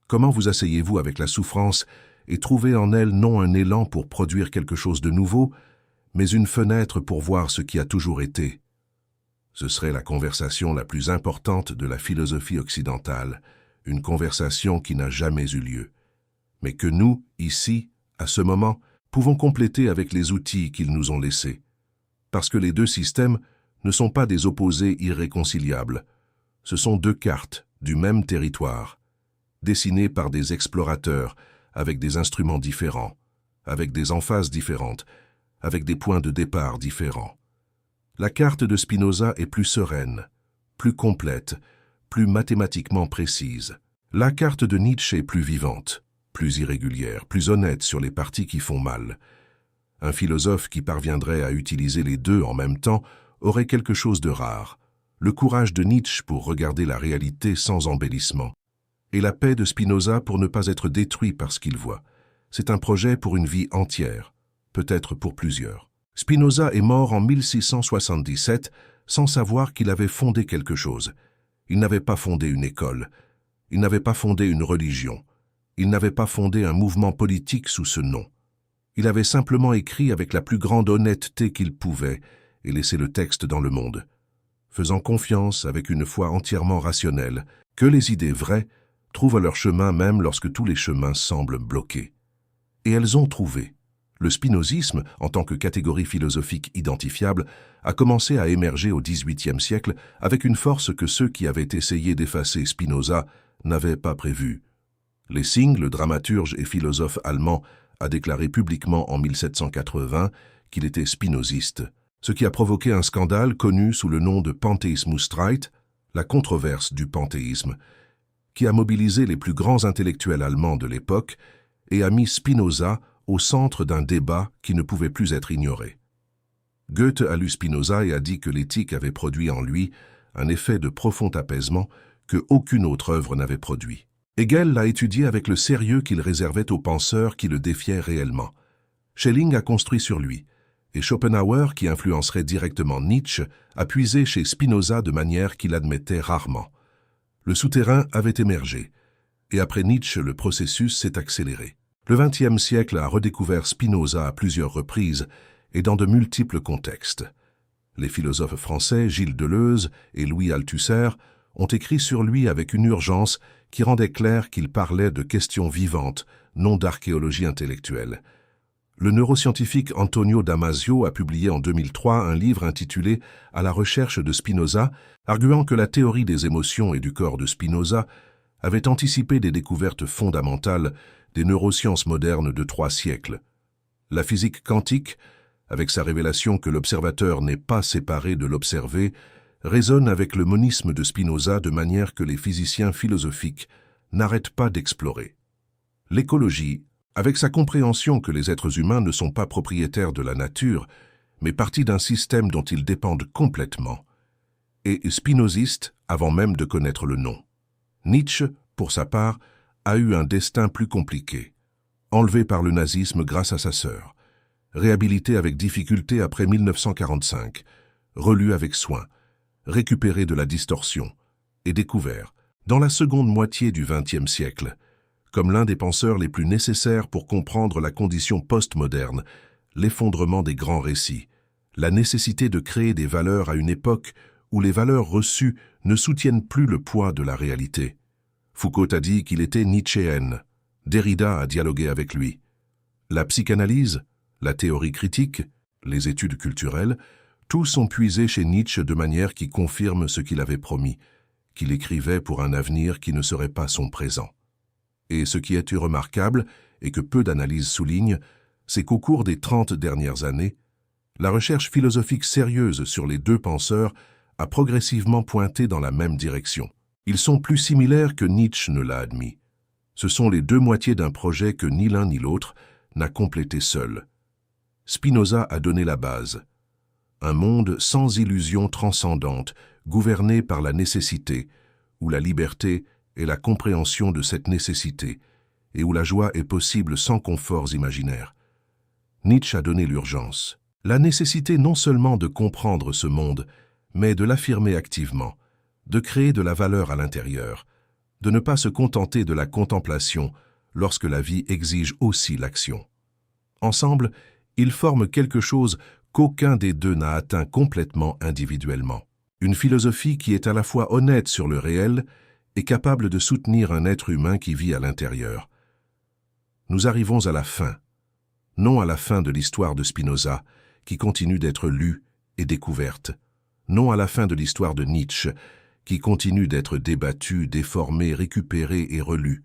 Comment vous asseyez-vous avec la souffrance et trouvez en elle non un élan pour produire quelque chose de nouveau, mais une fenêtre pour voir ce qui a toujours été? » Ce serait la conversation la plus importante de la philosophie occidentale, une conversation qui n'a jamais eu lieu, mais que nous, ici, à ce moment, pouvons compléter avec les outils qu'ils nous ont laissés. Parce que les deux systèmes ne sont pas des opposés irréconciliables. Ce sont 2 cartes du même territoire, dessinées par des explorateurs avec des instruments différents, avec des emphases différentes, avec des points de départ différents. La carte de Spinoza est plus sereine, plus complète, plus mathématiquement précise. La carte de Nietzsche est plus vivante, plus irrégulière, plus honnête sur les parties qui font mal. Un philosophe qui parviendrait à utiliser les deux en même temps aurait quelque chose de rare, le courage de Nietzsche pour regarder la réalité sans embellissement, et la paix de Spinoza pour ne pas être détruit par ce qu'il voit. C'est un projet pour une vie entière, peut-être pour plusieurs. Spinoza est mort en 1677 sans savoir qu'il avait fondé quelque chose. Il n'avait pas fondé une école, il n'avait pas fondé une religion, il n'avait pas fondé un mouvement politique sous ce nom. Il avait simplement écrit avec la plus grande honnêteté qu'il pouvait et laissé le texte dans le monde, faisant confiance avec une foi entièrement rationnelle que les idées vraies trouvent leur chemin même lorsque tous les chemins semblent bloqués. Et elles ont trouvé. Le spinozisme, en tant que catégorie philosophique identifiable, a commencé à émerger au XVIIIe siècle avec une force que ceux qui avaient essayé d'effacer Spinoza n'avaient pas prévue. Lessing, le dramaturge et philosophe allemand, a déclaré publiquement en 1780 qu'il était spinoziste, ce qui a provoqué un scandale connu sous le nom de Pantheismusstreit, la controverse du panthéisme, qui a mobilisé les plus grands intellectuels allemands de l'époque et a mis Spinoza au centre d'un débat qui ne pouvait plus être ignoré. Goethe a lu Spinoza et a dit que l'éthique avait produit en lui un effet de profond apaisement que aucune autre œuvre n'avait produit. Hegel l'a étudié avec le sérieux qu'il réservait aux penseurs qui le défiaient réellement. Schelling a construit sur lui, et Schopenhauer, qui influencerait directement Nietzsche, a puisé chez Spinoza de manière qu'il admettait rarement. Le souterrain avait émergé, et après Nietzsche, le processus s'est accéléré. Le XXe siècle a redécouvert Spinoza à plusieurs reprises et dans de multiples contextes. Les philosophes français Gilles Deleuze et Louis Althusser ont écrit sur lui avec une urgence qui rendait clair qu'il parlait de questions vivantes, non d'archéologie intellectuelle. Le neuroscientifique Antonio Damasio a publié en 2003 un livre intitulé « À la recherche de Spinoza », arguant que la théorie des émotions et du corps de Spinoza avait anticipé des découvertes fondamentales des neurosciences modernes de 3 siècles. La physique quantique, avec sa révélation que l'observateur n'est pas séparé de l'observé, résonne avec le monisme de Spinoza de manière que les physiciens philosophiques n'arrêtent pas d'explorer. L'écologie, avec sa compréhension que les êtres humains ne sont pas propriétaires de la nature, mais partie d'un système dont ils dépendent complètement, est spinoziste avant même de connaître le nom. Nietzsche, pour sa part, a eu un destin plus compliqué. Enlevé par le nazisme grâce à sa sœur, réhabilité avec difficulté après 1945, relu avec soin, récupéré de la distorsion et découvert, dans la seconde moitié du XXe siècle, comme l'un des penseurs les plus nécessaires pour comprendre la condition postmoderne, l'effondrement des grands récits, la nécessité de créer des valeurs à une époque où les valeurs reçues ne soutiennent plus le poids de la réalité. Foucault a dit qu'il était nietzschéen. Derrida a dialogué avec lui. La psychanalyse, la théorie critique, les études culturelles, tous ont puisé chez Nietzsche de manière qui confirme ce qu'il avait promis, qu'il écrivait pour un avenir qui ne serait pas son présent. Et ce qui est remarquable, et que peu d'analyses soulignent, c'est qu'au cours des 30 dernières années, la recherche philosophique sérieuse sur les deux penseurs a progressivement pointé dans la même direction. Ils sont plus similaires que Nietzsche ne l'a admis. Ce sont les deux moitiés d'un projet que ni l'un ni l'autre n'a complété seul. Spinoza a donné la base. Un monde sans illusions transcendantes, gouverné par la nécessité, où la liberté est la compréhension de cette nécessité, et où la joie est possible sans conforts imaginaires. Nietzsche a donné l'urgence. La nécessité non seulement de comprendre ce monde, mais de l'affirmer activement, de créer de la valeur à l'intérieur, de ne pas se contenter de la contemplation lorsque la vie exige aussi l'action. Ensemble, ils forment quelque chose qu'aucun des deux n'a atteint complètement individuellement. Une philosophie qui est à la fois honnête sur le réel et capable de soutenir un être humain qui vit à l'intérieur. Nous arrivons à la fin, non à la fin de l'histoire de Spinoza, qui continue d'être lue et découverte, non à la fin de l'histoire de Nietzsche, qui continue d'être débattue, déformée, récupérée et relue,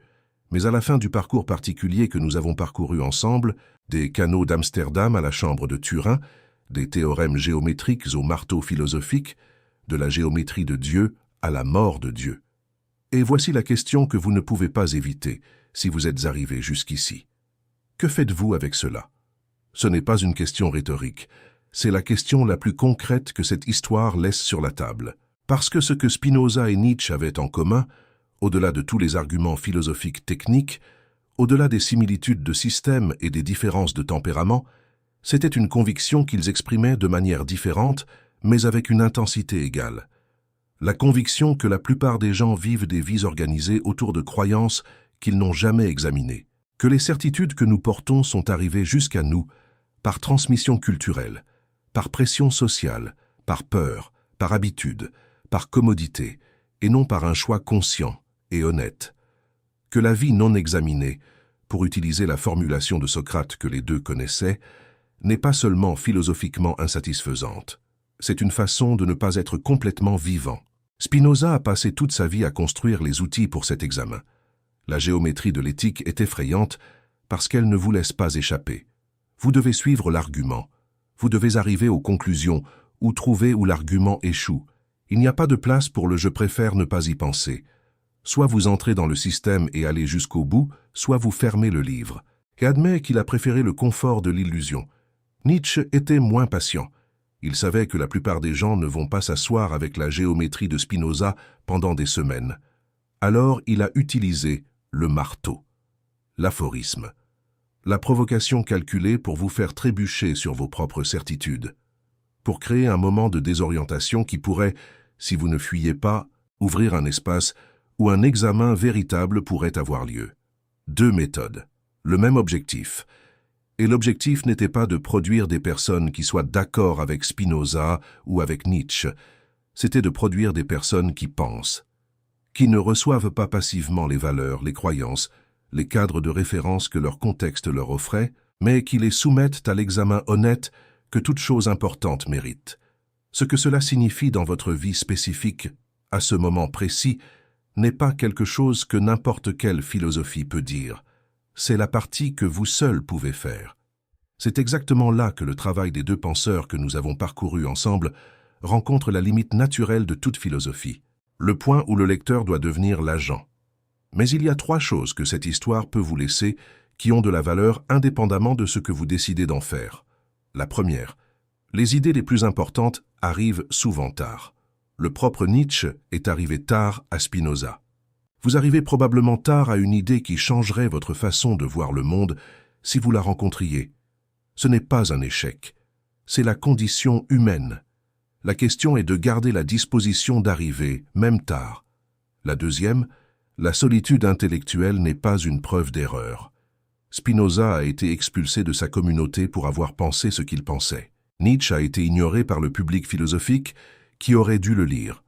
mais à la fin du parcours particulier que nous avons parcouru ensemble, des canaux d'Amsterdam à la chambre de Turin, des théorèmes géométriques au marteau philosophique, de la géométrie de Dieu à la mort de Dieu. Et voici la question que vous ne pouvez pas éviter si vous êtes arrivé jusqu'ici. Que faites-vous avec cela? Ce n'est pas une question rhétorique, c'est la question la plus concrète que cette histoire laisse sur la table. Parce que ce que Spinoza et Nietzsche avaient en commun, au-delà de tous les arguments philosophiques techniques, au-delà des similitudes de système et des différences de tempérament, c'était une conviction qu'ils exprimaient de manière différente, mais avec une intensité égale. La conviction que la plupart des gens vivent des vies organisées autour de croyances qu'ils n'ont jamais examinées, que les certitudes que nous portons sont arrivées jusqu'à nous par transmission culturelle, par pression sociale, par peur, par habitude, par commodité, et non par un choix conscient et honnête. Que la vie non examinée pour utiliser la formulation de Socrate que les deux connaissaient, n'est pas seulement philosophiquement insatisfaisante. C'est une façon de ne pas être complètement vivant. Spinoza a passé toute sa vie à construire les outils pour cet examen. La géométrie de l'éthique est effrayante parce qu'elle ne vous laisse pas échapper. Vous devez suivre l'argument. Vous devez arriver aux conclusions ou trouver où l'argument échoue. Il n'y a pas de place pour le « je préfère ne pas y penser ». Soit vous entrez dans le système et allez jusqu'au bout, soit vous fermez le livre. Et admet qu'il a préféré le confort de l'illusion. Nietzsche était moins patient. Il savait que la plupart des gens ne vont pas s'asseoir avec la géométrie de Spinoza pendant des semaines. Alors il a utilisé le marteau, l'aphorisme, la provocation calculée pour vous faire trébucher sur vos propres certitudes, pour créer un moment de désorientation qui pourrait, si vous ne fuyez pas, ouvrir un espace où un examen véritable pourrait avoir lieu. Deux méthodes, le même objectif. Et l'objectif n'était pas de produire des personnes qui soient d'accord avec Spinoza ou avec Nietzsche, c'était de produire des personnes qui pensent, qui ne reçoivent pas passivement les valeurs, les croyances, les cadres de référence que leur contexte leur offrait, mais qui les soumettent à l'examen honnête que toute chose importante mérite. Ce que cela signifie dans votre vie spécifique, à ce moment précis, n'est pas quelque chose que n'importe quelle philosophie peut dire. C'est la partie que vous seul pouvez faire. C'est exactement là que le travail des deux penseurs que nous avons parcouru ensemble rencontre la limite naturelle de toute philosophie, le point où le lecteur doit devenir l'agent. Mais il y a trois choses que cette histoire peut vous laisser qui ont de la valeur indépendamment de ce que vous décidez d'en faire. La première, les idées les plus importantes arrivent souvent tard. Le propre Nietzsche est arrivé tard à Spinoza. Vous arrivez probablement tard à une idée qui changerait votre façon de voir le monde si vous la rencontriez. Ce n'est pas un échec, c'est la condition humaine. La question est de garder la disposition d'arriver, même tard. La deuxième, la solitude intellectuelle n'est pas une preuve d'erreur. Spinoza a été expulsé de sa communauté pour avoir pensé ce qu'il pensait. Nietzsche a été ignoré par le public philosophique qui aurait dû le lire.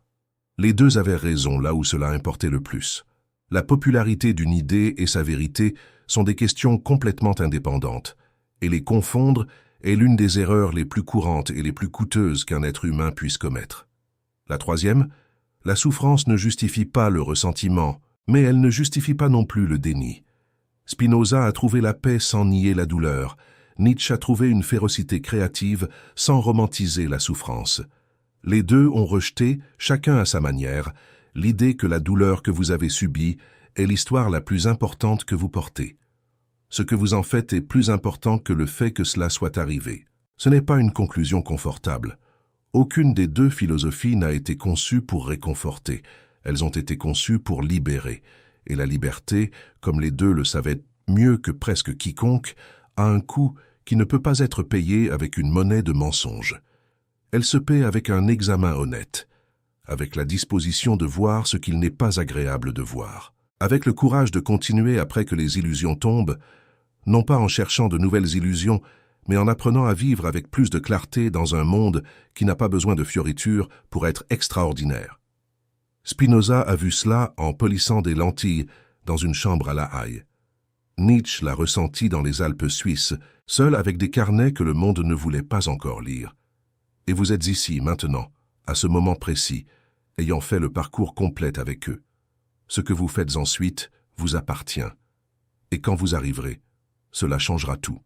Les deux avaient raison là où cela importait le plus. La popularité d'une idée et sa vérité sont des questions complètement indépendantes, et les confondre est l'une des erreurs les plus courantes et les plus coûteuses qu'un être humain puisse commettre. La troisième, la souffrance ne justifie pas le ressentiment, mais elle ne justifie pas non plus le déni. Spinoza a trouvé la paix sans nier la douleur. Nietzsche a trouvé une férocité créative sans romantiser la souffrance. Les deux ont rejeté, chacun à sa manière, l'idée que la douleur que vous avez subie est l'histoire la plus importante que vous portez. Ce que vous en faites est plus important que le fait que cela soit arrivé. Ce n'est pas une conclusion confortable. Aucune des deux philosophies n'a été conçue pour réconforter. Elles ont été conçues pour libérer. Et la liberté, comme les deux le savaient mieux que presque quiconque, a un coût qui ne peut pas être payé avec une monnaie de mensonge. Elle se paie avec un examen honnête, avec la disposition de voir ce qu'il n'est pas agréable de voir, avec le courage de continuer après que les illusions tombent, non pas en cherchant de nouvelles illusions, mais en apprenant à vivre avec plus de clarté dans un monde qui n'a pas besoin de fioritures pour être extraordinaire. Spinoza a vu cela en polissant des lentilles dans une chambre à La Haye. Nietzsche l'a ressenti dans les Alpes suisses, seul avec des carnets que le monde ne voulait pas encore lire. Et vous êtes ici, maintenant, à ce moment précis, ayant fait le parcours complet avec eux. Ce que vous faites ensuite vous appartient. Et quand vous arriverez, cela changera tout.